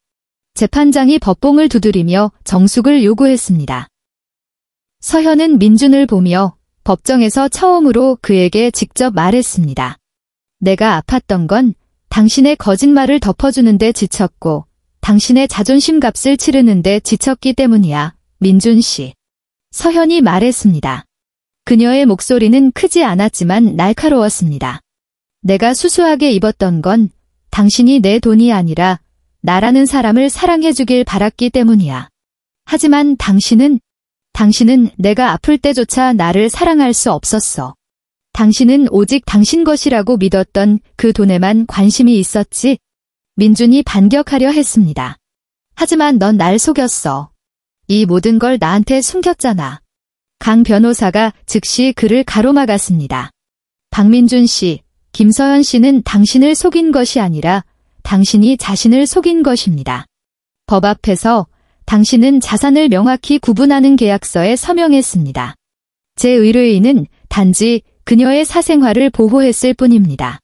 재판장이 법봉을 두드리며 정숙을 요구했습니다. 서현은 민준을 보며 법정에서 처음으로 그에게 직접 말했습니다. 내가 아팠던 건 당신의 거짓말을 덮어주는데 지쳤고 당신의 자존심 값을 치르는데 지쳤기 때문이야, 민준 씨. 서현이 말했습니다. 그녀의 목소리는 크지 않았지만 날카로웠습니다. 내가 수수하게 입었던 건 당신이 내 돈이 아니라 나라는 사람을 사랑해주길 바랐기 때문이야. 하지만 당신은 내가 아플 때조차 나를 사랑할 수 없었어. 당신은 오직 당신 것이라고 믿었던 그 돈에만 관심이 있었지. 민준이 반격하려 했습니다. 하지만 넌 날 속였어. 이 모든 걸 나한테 숨겼잖아. 강 변호사가 즉시 그를 가로막았습니다. 박민준 씨, 김서현 씨는 당신을 속인 것이 아니라 당신이 자신을 속인 것입니다. 법 앞에서 당신은 자산을 명확히 구분하는 계약서에 서명했습니다. 제 의뢰인은 단지 그녀의 사생활을 보호했을 뿐입니다.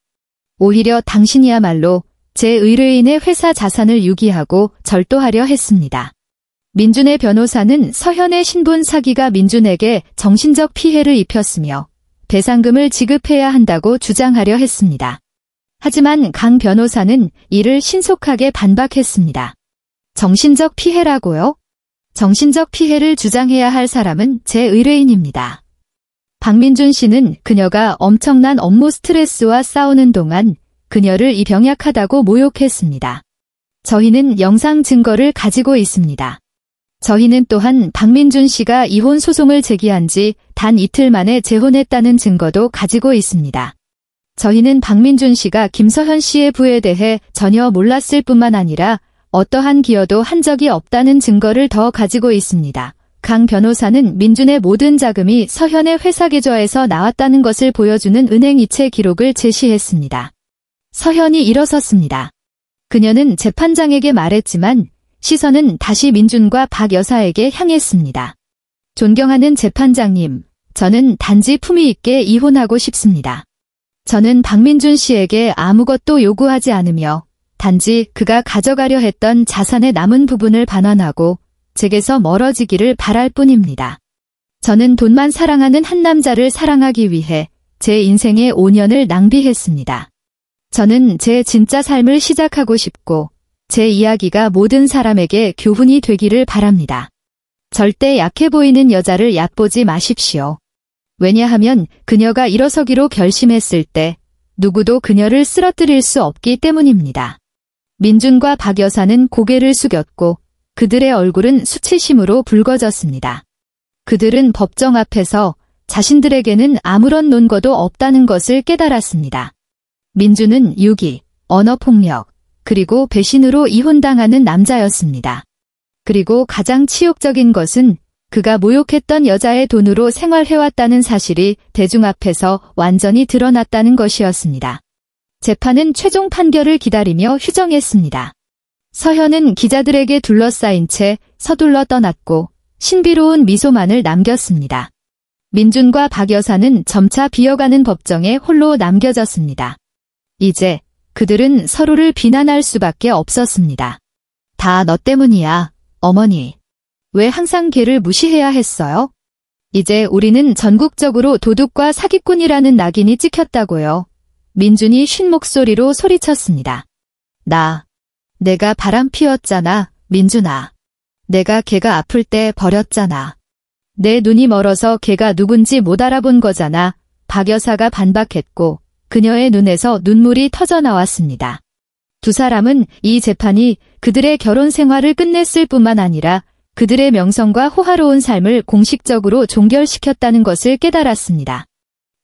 오히려 당신이야말로 제 의뢰인의 회사 자산을 유기하고 절도하려 했습니다. 민준의 변호사는 서현의 신분 사기가 민준에게 정신적 피해를 입혔으며 배상금을 지급해야 한다고 주장하려 했습니다. 하지만 강 변호사는 이를 신속하게 반박했습니다. 정신적 피해라고요? 정신적 피해를 주장해야 할 사람은 제 의뢰인입니다. 박민준 씨는 그녀가 엄청난 업무 스트레스와 싸우는 동안 그녀를 병약하다고 모욕했습니다. 저희는 영상 증거를 가지고 있습니다. 저희는 또한 박민준 씨가 이혼 소송을 제기한 지 단 이틀 만에 재혼했다는 증거도 가지고 있습니다. 저희는 박민준 씨가 김서현 씨의 부에 대해 전혀 몰랐을 뿐만 아니라 어떠한 기여도 한 적이 없다는 증거를 더 가지고 있습니다. 강 변호사는 민준의 모든 자금이 서현의 회사 계좌에서 나왔다는 것을 보여주는 은행 이체 기록을 제시했습니다. 서현이 일어섰습니다. 그녀는 재판장에게 말했지만 시선은 다시 민준과 박 여사에게 향했습니다. 존경하는 재판장님, 저는 단지 품위 있게 이혼하고 싶습니다. 저는 박민준 씨에게 아무것도 요구하지 않으며 단지 그가 가져가려 했던 자산의 남은 부분을 반환하고 제게서 멀어지기를 바랄 뿐입니다. 저는 돈만 사랑하는 한 남자를 사랑하기 위해 제 인생의 5년을 낭비했습니다. 저는 제 진짜 삶을 시작하고 싶고 제 이야기가 모든 사람에게 교훈이 되기를 바랍니다. 절대 약해 보이는 여자를 얕보지 마십시오. 왜냐하면 그녀가 일어서기로 결심했을 때 누구도 그녀를 쓰러뜨릴 수 없기 때문입니다. 민준과 박 여사는 고개를 숙였고 그들의 얼굴은 수치심으로 붉어졌습니다. 그들은 법정 앞에서 자신들에게는 아무런 논거도 없다는 것을 깨달았습니다. 민준은 유기, 언어폭력, 그리고 배신으로 이혼당하는 남자였습니다. 그리고 가장 치욕적인 것은 그가 모욕했던 여자의 돈으로 생활해왔다는 사실이 대중 앞에서 완전히 드러났다는 것이었습니다. 재판은 최종 판결을 기다리며 휴정했습니다. 서현은 기자들에게 둘러싸인 채 서둘러 떠났고 신비로운 미소만을 남겼습니다. 민준과 박 여사는 점차 비어가는 법정에 홀로 남겨졌습니다. 이제 그들은 서로를 비난할 수밖에 없었습니다. 다 너 때문이야, 어머니. 왜 항상 걔를 무시해야 했어요? 이제 우리는 전국적으로 도둑과 사기꾼이라는 낙인이 찍혔다고요. 민준이 쉰 목소리로 소리쳤습니다. 내가 바람 피웠잖아, 민준아. 내가 걔가 아플 때 버렸잖아. 내 눈이 멀어서 걔가 누군지 못 알아본 거잖아. 박 여사가 반박했고 그녀의 눈에서 눈물이 터져 나왔습니다. 두 사람은 이 재판이 그들의 결혼 생활을 끝냈을 뿐만 아니라 그들의 명성과 호화로운 삶을 공식적으로 종결시켰다는 것을 깨달았습니다.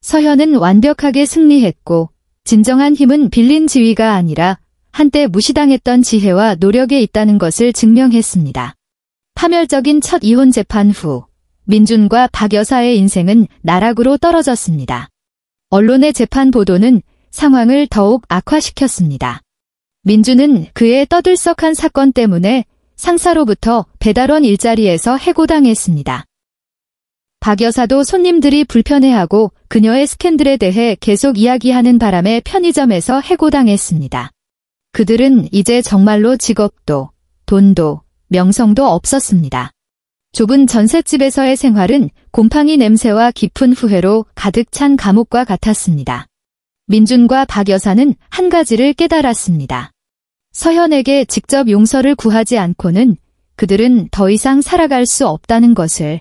서현은 완벽하게 승리했고 진정한 힘은 빌린 지위가 아니라 한때 무시당했던 지혜와 노력에 있다는 것을 증명했습니다. 파멸적인 첫 이혼 재판 후 민준과 박 여사의 인생은 나락으로 떨어졌습니다. 언론의 재판 보도는 상황을 더욱 악화시켰습니다. 민준은 그의 떠들썩한 사건 때문에 상사로부터 배달원 일자리에서 해고당했습니다. 박 여사도 손님들이 불편해하고 그녀의 스캔들에 대해 계속 이야기하는 바람에 편의점에서 해고당했습니다. 그들은 이제 정말로 직업도, 돈도, 명성도 없었습니다. 좁은 전셋집에서의 생활은 곰팡이 냄새와 깊은 후회로 가득 찬 감옥과 같았습니다. 민준과 박 여사는 한 가지를 깨달았습니다. 서현에게 직접 용서를 구하지 않고는 그들은 더 이상 살아갈 수 없다는 것을.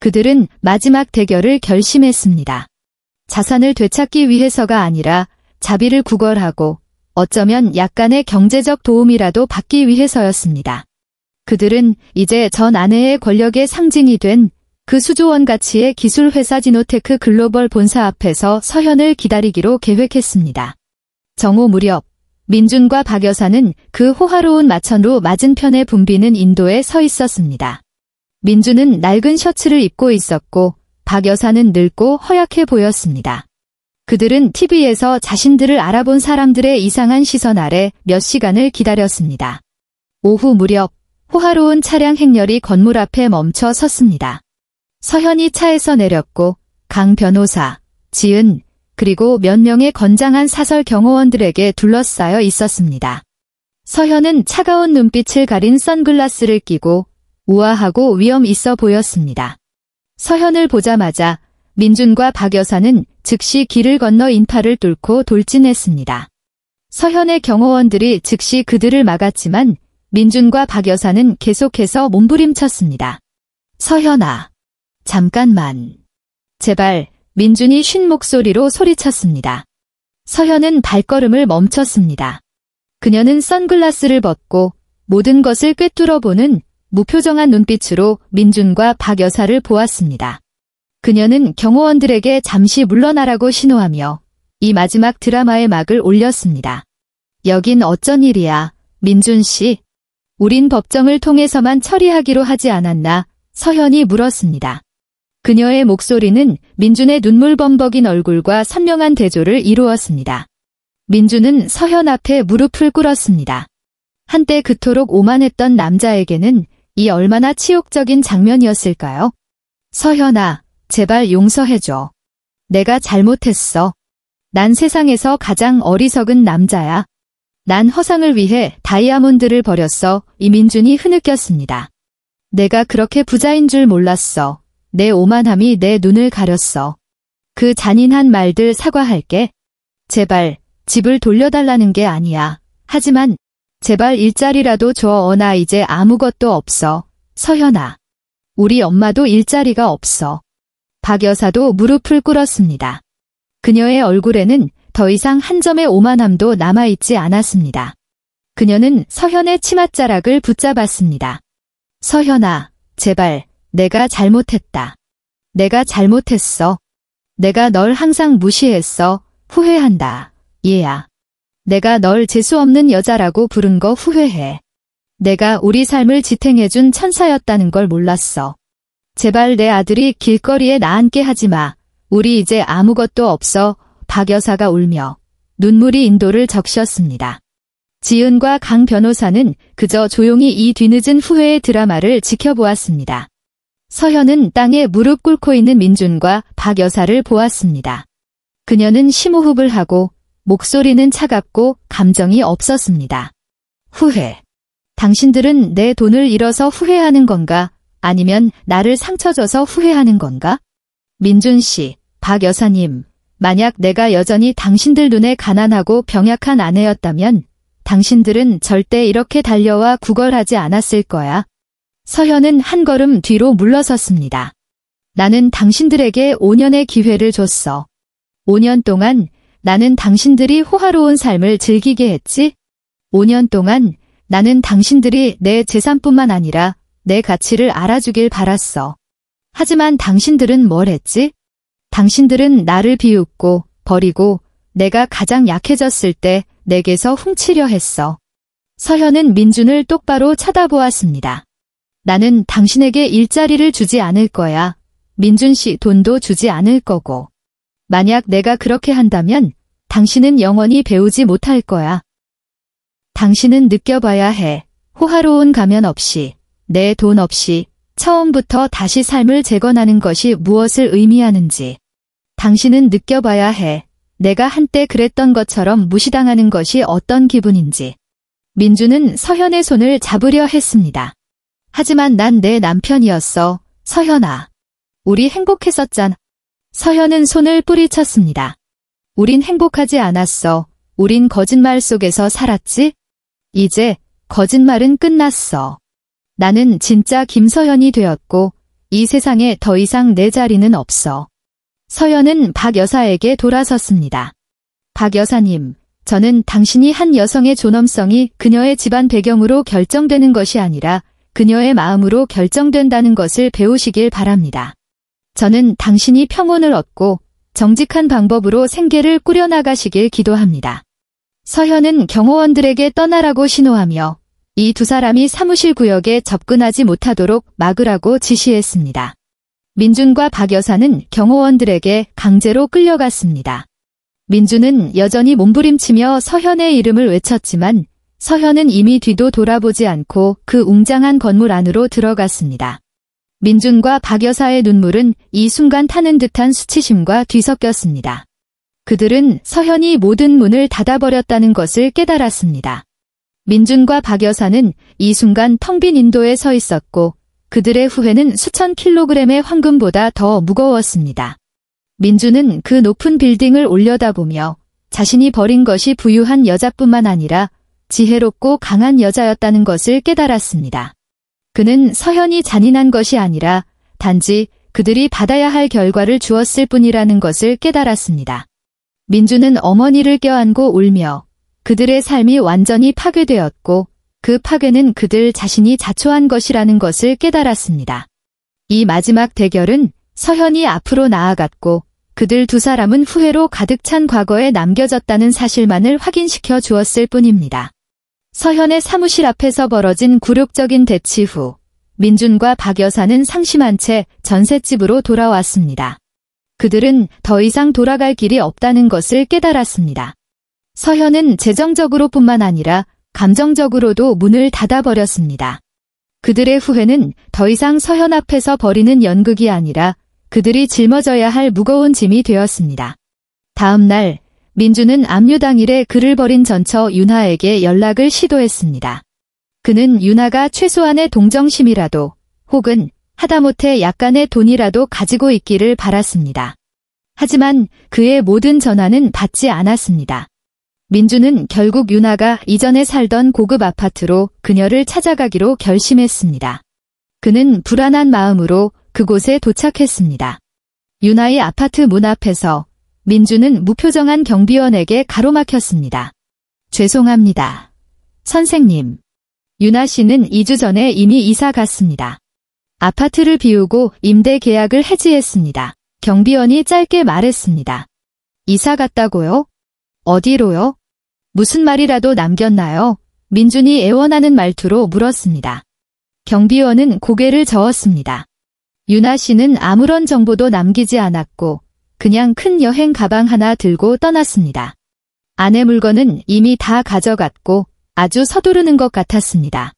그들은 마지막 대결을 결심했습니다. 자산을 되찾기 위해서가 아니라 자비를 구걸하고 어쩌면 약간의 경제적 도움이라도 받기 위해서였습니다. 그들은 이제 전 아내의 권력의 상징이 된 그 수조원 가치의 기술회사 지노테크 글로벌 본사 앞에서 서현을 기다리기로 계획했습니다. 정오 무렵 민준과 박 여사는 그 호화로운 마천루 맞은편에 붐비는 인도에 서 있었습니다. 민준은 낡은 셔츠를 입고 있었고 박 여사는 늙고 허약해 보였습니다. 그들은 TV에서 자신들을 알아본 사람들의 이상한 시선 아래 몇 시간을 기다렸습니다. 오후 무렵 호화로운 차량 행렬이 건물 앞에 멈춰 섰습니다. 서현이 차에서 내렸고 강 변호사, 지은, 그리고 몇 명의 건장한 사설 경호원들에게 둘러싸여 있었습니다. 서현은 차가운 눈빛을 가린 선글라스를 끼고 우아하고 위험 있어 보였습니다. 서현을 보자마자 민준과 박 여사는 즉시 길을 건너 인파를 뚫고 돌진했습니다. 서현의 경호원들이 즉시 그들을 막았지만 민준과 박 여사는 계속해서 몸부림쳤습니다. 서현아, 잠깐만. 제발, 민준이 쉰 목소리로 소리쳤습니다. 서현은 발걸음을 멈췄습니다. 그녀는 선글라스를 벗고 모든 것을 꿰뚫어보는 무표정한 눈빛으로 민준과 박 여사를 보았습니다. 그녀는 경호원들에게 잠시 물러나라고 신호하며 이 마지막 드라마의 막을 올렸습니다. 여긴 어쩐 일이야, 민준 씨? 우린 법정을 통해서만 처리하기로 하지 않았나? 서현이 물었습니다. 그녀의 목소리는 민준의 눈물범벅인 얼굴과 선명한 대조를 이루었습니다. 민준은 서현 앞에 무릎을 꿇었습니다. 한때 그토록 오만했던 남자에게는 이 얼마나 치욕적인 장면이었을까요? 서현아, 제발 용서해줘. 내가 잘못했어. 난 세상에서 가장 어리석은 남자야. 난 허상을 위해 다이아몬드를 버렸어. 이민준이 흐느꼈습니다. 내가 그렇게 부자인 줄 몰랐어. 내 오만함이 내 눈을 가렸어. 그 잔인한 말들 사과할게. 제발 집을 돌려달라는 게 아니야. 하지만 제발 일자리라도 줘. 나 이제 아무것도 없어. 서현아. 우리 엄마도 일자리가 없어. 박 여사도 무릎을 꿇었습니다. 그녀의 얼굴에는 더 이상 한 점의 오만함도 남아있지 않았습니다. 그녀는 서현의 치맛자락을 붙잡았습니다. 서현아, 제발, 내가 잘못했다. 내가 잘못했어. 내가 널 항상 무시했어. 후회한다. 얘야. 내가 널 재수없는 여자라고 부른 거 후회해. 내가 우리 삶을 지탱해준 천사였다는 걸 몰랐어. 제발 내 아들이 길거리에 나앉게 하지 마. 우리 이제 아무것도 없어. 박 여사가 울며 눈물이 인도를 적셨습니다. 지은과 강 변호사는 그저 조용히 이 뒤늦은 후회의 드라마를 지켜보았습니다. 서현은 땅에 무릎 꿇고 있는 민준과 박 여사를 보았습니다. 그녀는 심호흡을 하고 목소리는 차갑고 감정이 없었습니다. 후회. 당신들은 내 돈을 잃어서 후회하는 건가? 아니면 나를 상처 줘서 후회하는 건가? 민준 씨, 박 여사님, 만약 내가 여전히 당신들 눈에 가난하고 병약한 아내였다면 당신들은 절대 이렇게 달려와 구걸하지 않았을 거야. 서현은 한 걸음 뒤로 물러섰습니다. 나는 당신들에게 5년의 기회를 줬어. 5년 동안 나는 당신들이 호화로운 삶을 즐기게 했지? 5년 동안 나는 당신들이 내 재산뿐만 아니라 내 가치를 알아주길 바랐어. 하지만 당신들은 뭘 했지? 당신들은 나를 비웃고 버리고 내가 가장 약해졌을 때 내게서 훔치려 했어. 서현은 민준을 똑바로 쳐다보았습니다. 나는 당신에게 일자리를 주지 않을 거야. 민준 씨 돈도 주지 않을 거고. 만약 내가 그렇게 한다면 당신은 영원히 배우지 못할 거야. 당신은 느껴봐야 해. 호화로운 가면 없이, 내 돈 없이 처음부터 다시 삶을 재건하는 것이 무엇을 의미하는지. 당신은 느껴봐야 해. 내가 한때 그랬던 것처럼 무시당하는 것이 어떤 기분인지. 민주는 서현의 손을 잡으려 했습니다. 하지만 난 내 남편이었어. 서현아. 우리 행복했었잖아. 서현은 손을 뿌리쳤습니다. 우린 행복하지 않았어. 우린 거짓말 속에서 살았지? 이제 거짓말은 끝났어. 나는 진짜 김서현이 되었고 이 세상에 더 이상 내 자리는 없어. 서현은 박 여사에게 돌아섰습니다. 박 여사님, 저는 당신이 한 여성의 존엄성이 그녀의 집안 배경으로 결정되는 것이 아니라 그녀의 마음으로 결정된다는 것을 배우시길 바랍니다. 저는 당신이 평온을 얻고 정직한 방법으로 생계를 꾸려나가시길 기도합니다. 서현은 경호원들에게 떠나라고 신호하며 이 두 사람이 사무실 구역에 접근하지 못하도록 막으라고 지시했습니다. 민준과 박 여사는 경호원들에게 강제로 끌려갔습니다. 민준은 여전히 몸부림치며 서현의 이름을 외쳤지만 서현은 이미 뒤도 돌아보지 않고 그 웅장한 건물 안으로 들어갔습니다. 민준과 박 여사의 눈물은 이 순간 타는 듯한 수치심과 뒤섞였습니다. 그들은 서현이 모든 문을 닫아버렸다는 것을 깨달았습니다. 민준과 박 여사는 이 순간 텅 빈 인도에 서 있었고 그들의 후회는 수천 킬로그램의 황금보다 더 무거웠습니다. 민준은 그 높은 빌딩을 올려다보며 자신이 버린 것이 부유한 여자뿐만 아니라 지혜롭고 강한 여자였다는 것을 깨달았습니다. 그는 서현이 잔인한 것이 아니라 단지 그들이 받아야 할 결과를 주었을 뿐이라는 것을 깨달았습니다. 민준은 어머니를 껴안고 울며 그들의 삶이 완전히 파괴되었고 그 파괴는 그들 자신이 자초한 것이라는 것을 깨달았습니다. 이 마지막 대결은 서현이 앞으로 나아갔고 그들 두 사람은 후회로 가득 찬 과거에 남겨졌다는 사실만을 확인시켜 주었을 뿐입니다. 서현의 사무실 앞에서 벌어진 굴욕적인 대치 후 민준과 박 여사는 상심한 채 전셋집으로 돌아왔습니다. 그들은 더 이상 돌아갈 길이 없다는 것을 깨달았습니다. 서현은 재정적으로뿐만 아니라 감정적으로도 문을 닫아버렸습니다. 그들의 후회는 더 이상 서현 앞에서 벌이는 연극이 아니라 그들이 짊어져야 할 무거운 짐이 되었습니다. 다음 날 민주는 압류 당일에 그를 버린 전처 윤하에게 연락을 시도했습니다. 그는 윤하가 최소한의 동정심이라도 혹은 하다못해 약간의 돈이라도 가지고 있기를 바랐습니다. 하지만 그의 모든 전화는 받지 않았습니다. 민주는 결국 윤하가 이전에 살던 고급 아파트로 그녀를 찾아가기로 결심했습니다. 그는 불안한 마음으로 그곳에 도착했습니다. 윤하의 아파트 문 앞에서 민주는 무표정한 경비원에게 가로막혔습니다. 죄송합니다. 선생님. 윤하 씨는 2주 전에 이미 이사 갔습니다. 아파트를 비우고 임대 계약을 해지했습니다. 경비원이 짧게 말했습니다. 이사 갔다고요? 어디로요? 무슨 말이라도 남겼나요? 민준이 애원하는 말투로 물었습니다. 경비원은 고개를 저었습니다. 윤하 씨는 아무런 정보도 남기지 않았고 그냥 큰 여행 가방 하나 들고 떠났습니다. 안의 물건은 이미 다 가져갔고 아주 서두르는 것 같았습니다.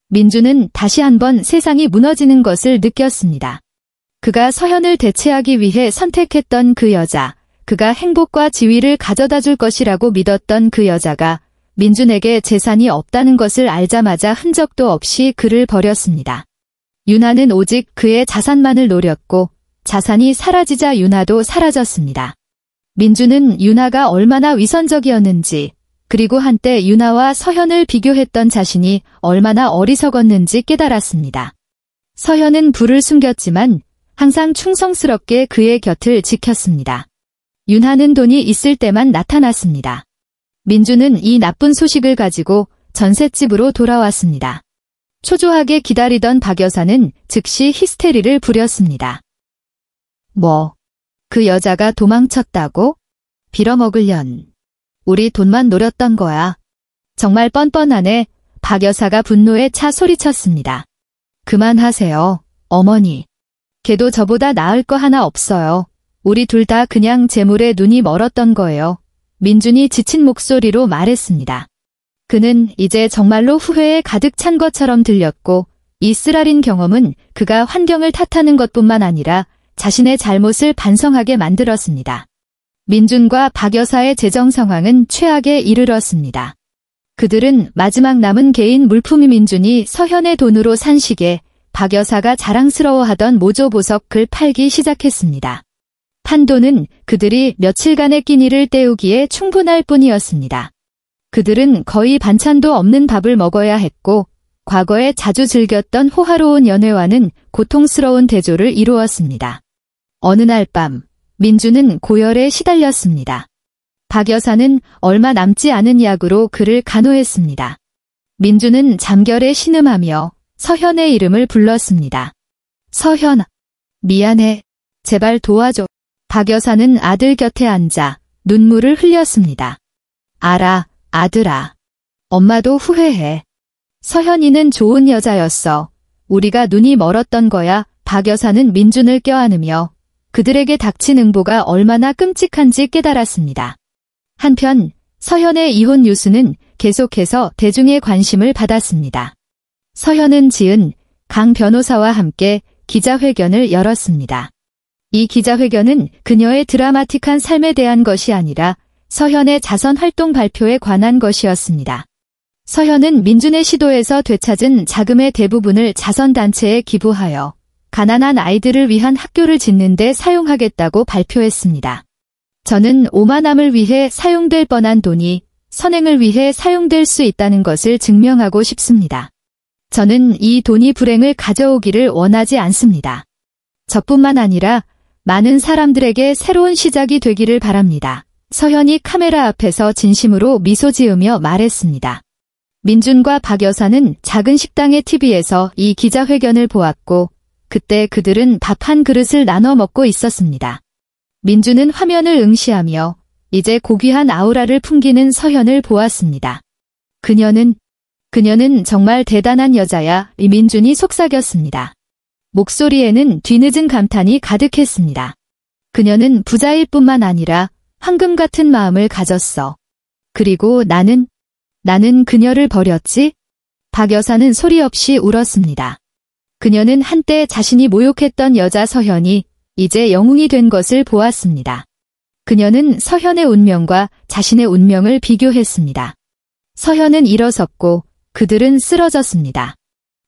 민주는 다시 한번 세상이 무너지는 것을 느꼈습니다. 그가 서현을 대체하기 위해 선택했던 그 여자, 그가 행복과 지위를 가져다 줄 것이라고 믿었던 그 여자가 민준에게 재산이 없다는 것을 알자마자 흔적도 없이 그를 버렸습니다. 윤하는 오직 그의 자산만을 노렸고 자산이 사라지자 윤하도 사라졌습니다. 민주는 윤하가 얼마나 위선적이었는지 그리고 한때 윤하와 서현을 비교했던 자신이 얼마나 어리석었는지 깨달았습니다. 서현은 불을 숨겼지만 항상 충성스럽게 그의 곁을 지켰습니다. 윤하는 돈이 있을 때만 나타났습니다. 민주는 이 나쁜 소식을 가지고 전셋집으로 돌아왔습니다. 초조하게 기다리던 박 여사는 즉시 히스테리를 부렸습니다. 뭐, 그 여자가 도망쳤다고? 빌어먹으련. 우리 돈만 노렸던 거야. 정말 뻔뻔하네. 박 여사가 분노에 차 소리쳤습니다. 그만하세요, 어머니. 걔도 저보다 나을 거 하나 없어요. 우리 둘 다 그냥 재물에 눈이 멀었던 거예요. 민준이 지친 목소리로 말했습니다. 그는 이제 정말로 후회에 가득 찬 것처럼 들렸고 이 쓰라린 경험은 그가 환경을 탓하는 것뿐만 아니라 자신의 잘못을 반성하게 만들었습니다. 민준과 박 여사의 재정 상황은 최악에 이르렀습니다. 그들은 마지막 남은 개인 물품이 민준이 서현의 돈으로 산 시계, 박 여사가 자랑스러워하던 모조보석을 팔기 시작했습니다. 판 돈은 그들이 며칠간의 끼니를 때우기에 충분할 뿐이었습니다. 그들은 거의 반찬도 없는 밥을 먹어야 했고 과거에 자주 즐겼던 호화로운 연회와는 고통스러운 대조를 이루었습니다. 어느 날 밤 민주는 고열에 시달렸습니다. 박 여사는 얼마 남지 않은 약으로 그를 간호했습니다. 민주는 잠결에 신음하며 서현의 이름을 불렀습니다. 서현, 미안해. 제발 도와줘. 박 여사는 아들 곁에 앉아 눈물을 흘렸습니다. 알아, 아들아. 엄마도 후회해. 서현이는 좋은 여자였어. 우리가 눈이 멀었던 거야. 박 여사는 민준을 껴안으며 그들에게 닥친 응보가 얼마나 끔찍한지 깨달았습니다. 한편 서현의 이혼 뉴스는 계속해서 대중의 관심을 받았습니다. 서현은 지은 강 변호사와 함께 기자회견을 열었습니다. 이 기자회견은 그녀의 드라마틱한 삶에 대한 것이 아니라 서현의 자선 활동 발표에 관한 것이었습니다. 서현은 민준의 시도에서 되찾은 자금의 대부분을 자선단체에 기부하여 가난한 아이들을 위한 학교를 짓는 데 사용하겠다고 발표했습니다. 저는 오만함을 위해 사용될 뻔한 돈이 선행을 위해 사용될 수 있다는 것을 증명하고 싶습니다. 저는 이 돈이 불행을 가져오기를 원하지 않습니다. 저뿐만 아니라 많은 사람들에게 새로운 시작이 되기를 바랍니다. 서현이 카메라 앞에서 진심으로 미소 지으며 말했습니다. 민준과 박 여사는 작은 식당의 TV에서 이 기자회견을 보았고 그때 그들은 밥 한 그릇을 나눠 먹고 있었습니다. 민준은 화면을 응시하며 이제 고귀한 아우라를 풍기는 서현을 보았습니다. 그녀는 정말 대단한 여자야. 민준이 속삭였습니다. 목소리에는 뒤늦은 감탄이 가득했습니다. 그녀는 부자일 뿐만 아니라 황금 같은 마음을 가졌어. 그리고 나는 그녀를 버렸지? 박 여사는 소리 없이 울었습니다. 그녀는 한때 자신이 모욕했던 여자 서현이 이제 영웅이 된 것을 보았습니다. 그녀는 서현의 운명과 자신의 운명을 비교했습니다. 서현은 일어섰고 그들은 쓰러졌습니다.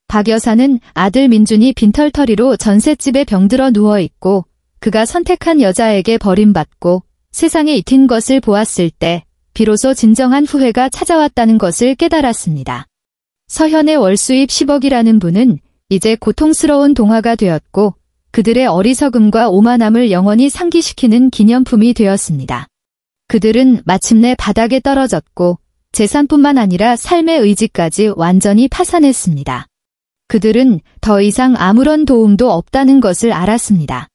박 여사는 아들 민준이 빈털터리로 전셋집에 병들어 누워있고 그가 선택한 여자에게 버림받고 세상에 잊힌 것을 보았을 때 비로소 진정한 후회가 찾아왔다는 것을 깨달았습니다. 서현의 월수입 10억이라는 분은 이제 고통스러운 동화가 되었고 그들의 어리석음과 오만함을 영원히 상기시키는 기념품이 되었습니다. 그들은 마침내 바닥에 떨어졌고 재산뿐만 아니라 삶의 의지까지 완전히 파산했습니다. 그들은 더 이상 아무런 도움도 없다는 것을 알았습니다.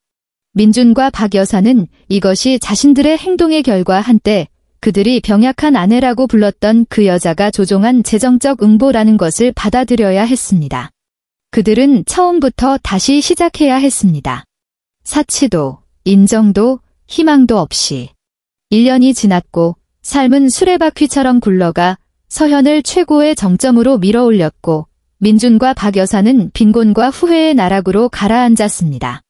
민준과 박 여사는 이것이 자신들의 행동의 결과 한때 그들이 병약한 아내라고 불렀던 그 여자가 조종한 재정적 응보라는 것을 받아들여야 했습니다. 그들은 처음부터 다시 시작해야 했습니다. 사치도, 인정도, 희망도 없이. 1년이 지났고 삶은 수레바퀴처럼 굴러가 서현을 최고의 정점으로 밀어올렸고 민준과 박 여사는 빈곤과 후회의 나락으로 가라앉았습니다.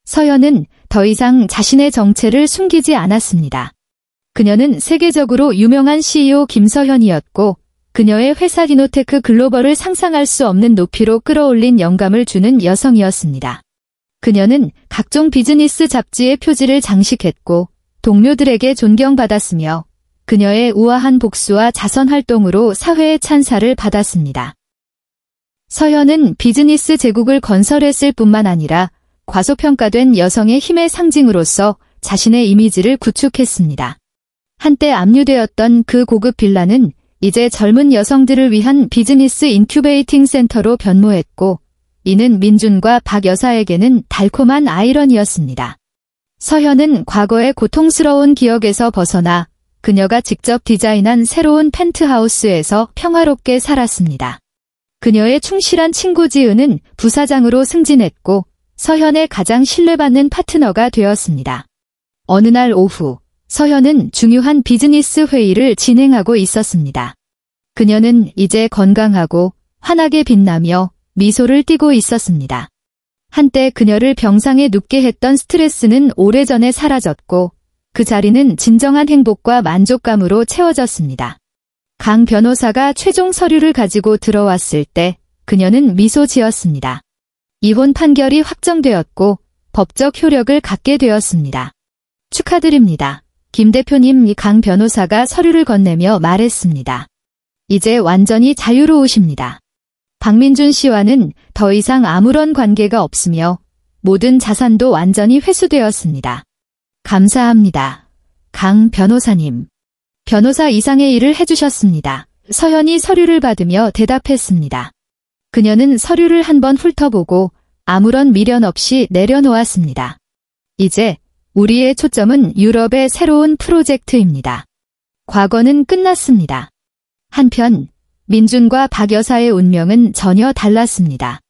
서현은 더 이상 자신의 정체를 숨기지 않았습니다. 그녀는 세계적으로 유명한 CEO 김서현이었고 그녀의 회사 디노테크 글로벌을 상상할 수 없는 높이로 끌어올린 영감을 주는 여성이었습니다. 그녀는 각종 비즈니스 잡지의 표지를 장식했고 동료들에게 존경받았으며 그녀의 우아한 복수와 자선 활동으로 사회의 찬사를 받았습니다. 서현은 비즈니스 제국을 건설했을 뿐만 아니라 과소평가된 여성의 힘의 상징으로서 자신의 이미지를 구축했습니다. 한때 압류되었던 그 고급 빌라는 이제 젊은 여성들을 위한 비즈니스 인큐베이팅 센터로 변모했고, 이는 민준과 박 여사에게는 달콤한 아이러니였습니다. 서현은 과거의 고통스러운 기억에서 벗어나 그녀가 직접 디자인한 새로운 펜트하우스에서 평화롭게 살았습니다. 그녀의 충실한 친구 지은은 부사장으로 승진했고 서현의 가장 신뢰받는 파트너가 되었습니다. 어느 날 오후, 서현은 중요한 비즈니스 회의를 진행하고 있었습니다. 그녀는 이제 건강하고 환하게 빛나며 미소를 띠고 있었습니다. 한때 그녀를 병상에 눕게 했던 스트레스는 오래전에 사라졌고 그 자리는 진정한 행복과 만족감으로 채워졌습니다. 강 변호사가 최종 서류를 가지고 들어왔을 때 그녀는 미소 지었습니다. 이혼 판결이 확정되었고 법적 효력을 갖게 되었습니다. 축하드립니다. 김 대표님, 강 변호사가 서류를 건네며 말했습니다. 이제 완전히 자유로우십니다. 박민준 씨와는 더 이상 아무런 관계가 없으며 모든 자산도 완전히 회수되었습니다. 감사합니다. 강 변호사님. 변호사 이상의 일을 해주셨습니다. 서현이 서류를 받으며 대답했습니다. 그녀는 서류를 한번 훑어보고 아무런 미련 없이 내려놓았습니다. 이제 우리의 초점은 유럽의 새로운 프로젝트입니다. 과거는 끝났습니다. 한편 민준과 박 여사의 운명은 전혀 달랐습니다.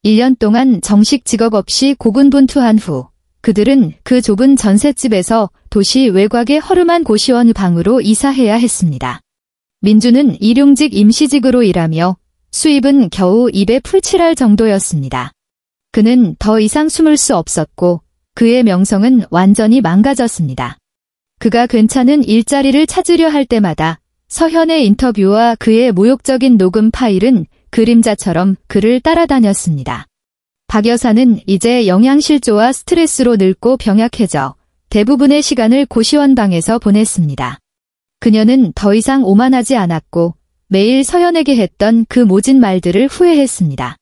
1년 동안 정식 직업 없이 고군분투한 후 그들은 그 좁은 전셋집에서 도시 외곽의 허름한 고시원 방으로 이사해야 했습니다. 민준은 일용직 임시직으로 일하며 수입은 겨우 입에 풀칠할 정도였습니다. 그는 더 이상 숨을 수 없었고 그의 명성은 완전히 망가졌습니다. 그가 괜찮은 일자리를 찾으려 할 때마다 서현의 인터뷰와 그의 모욕적인 녹음 파일은 그림자처럼 그를 따라다녔습니다. 박 여사는 이제 영양실조와 스트레스로 늙고 병약해져 대부분의 시간을 고시원방에서 보냈습니다. 그녀는 더 이상 오만하지 않았고 매일 서현에게 했던 그 모진 말들을 후회했습니다.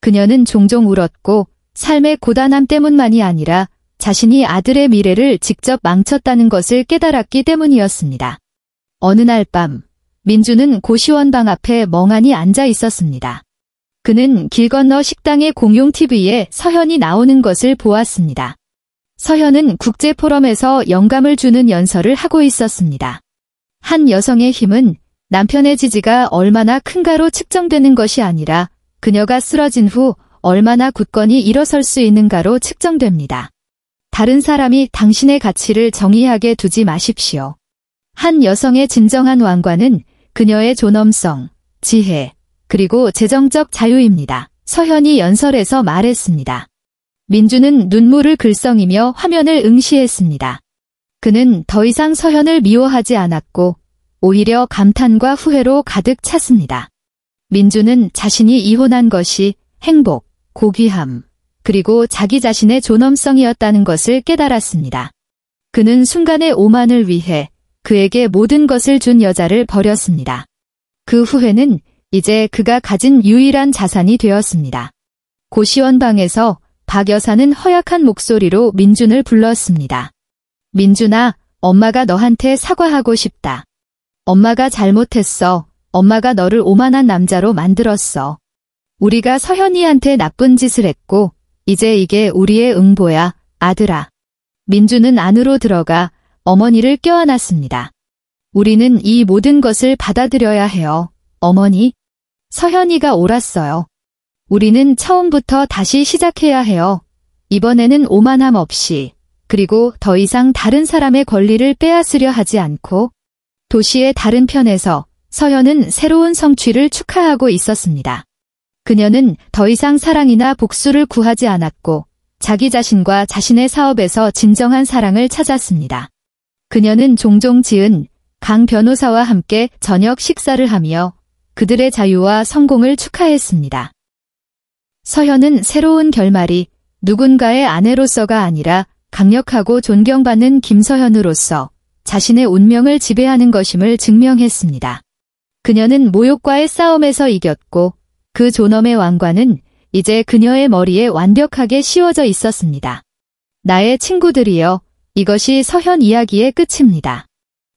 그녀는 종종 울었고 삶의 고단함 때문만이 아니라 자신이 아들의 미래를 직접 망쳤다는 것을 깨달았기 때문이었습니다. 어느 날 밤, 민주는 고시원방 앞에 멍하니 앉아 있었습니다. 그는 길 건너 식당의 공용 TV에 서현이 나오는 것을 보았습니다. 서현은 국제포럼에서 영감을 주는 연설을 하고 있었습니다. 한 여성의 힘은 남편의 지지가 얼마나 큰가로 측정되는 것이 아니라 그녀가 쓰러진 후 얼마나 굳건히 일어설 수 있는가로 측정됩니다. 다른 사람이 당신의 가치를 정의하게 두지 마십시오. 한 여성의 진정한 왕관은 그녀의 존엄성, 지혜, 그리고 재정적 자유입니다. 서현이 연설에서 말했습니다. 민주는 눈물을 글썽이며 화면을 응시했습니다. 그는 더 이상 서현을 미워하지 않았고 오히려 감탄과 후회로 가득 찼습니다. 민주는 자신이 이혼한 것이 행복, 고귀함, 그리고 자기 자신의 존엄성이었다는 것을 깨달았습니다. 그는 순간의 오만을 위해 그에게 모든 것을 준 여자를 버렸습니다. 그 후회는 이제 그가 가진 유일한 자산이 되었습니다. 고시원 방에서 박 여사는 허약한 목소리로 민준을 불렀습니다. 민준아, 엄마가 너한테 사과하고 싶다. 엄마가 잘못했어. 엄마가 너를 오만한 남자로 만들었어. 우리가 서현이한테 나쁜 짓을 했고 이제 이게 우리의 응보야, 아들아. 민준은 안으로 들어가 어머니를 껴안았습니다. 우리는 이 모든 것을 받아들여야 해요, 어머니. 서현이가 옳았어요. 우리는 처음부터 다시 시작해야 해요. 이번에는 오만함 없이, 그리고 더 이상 다른 사람의 권리를 빼앗으려 하지 않고. 도시의 다른 편에서 서현은 새로운 성취를 축하하고 있었습니다. 그녀는 더 이상 사랑이나 복수를 구하지 않았고 자기 자신과 자신의 사업에서 진정한 사랑을 찾았습니다. 그녀는 종종 지은 강 변호사와 함께 저녁 식사를 하며 그들의 자유와 성공을 축하했습니다. 서현은 새로운 결말이 누군가의 아내로서가 아니라 강력하고 존경받는 김서현으로서 자신의 운명을 지배하는 것임을 증명했습니다. 그녀는 모욕과의 싸움에서 이겼고 그 존엄의 왕관은 이제 그녀의 머리에 완벽하게 씌워져 있었습니다. 나의 친구들이여, 이것이 서현 이야기의 끝입니다.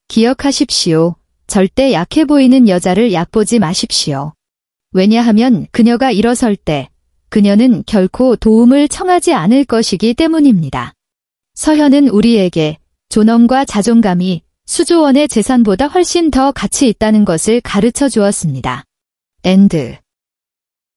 기억하십시오. 절대 약해 보이는 여자를 얕보지 마십시오. 왜냐하면 그녀가 일어설 때 그녀는 결코 도움을 청하지 않을 것이기 때문입니다. 서현은 우리에게 존엄과 자존감이 수조 원의 재산보다 훨씬 더 가치 있다는 것을 가르쳐 주었습니다. 엔드.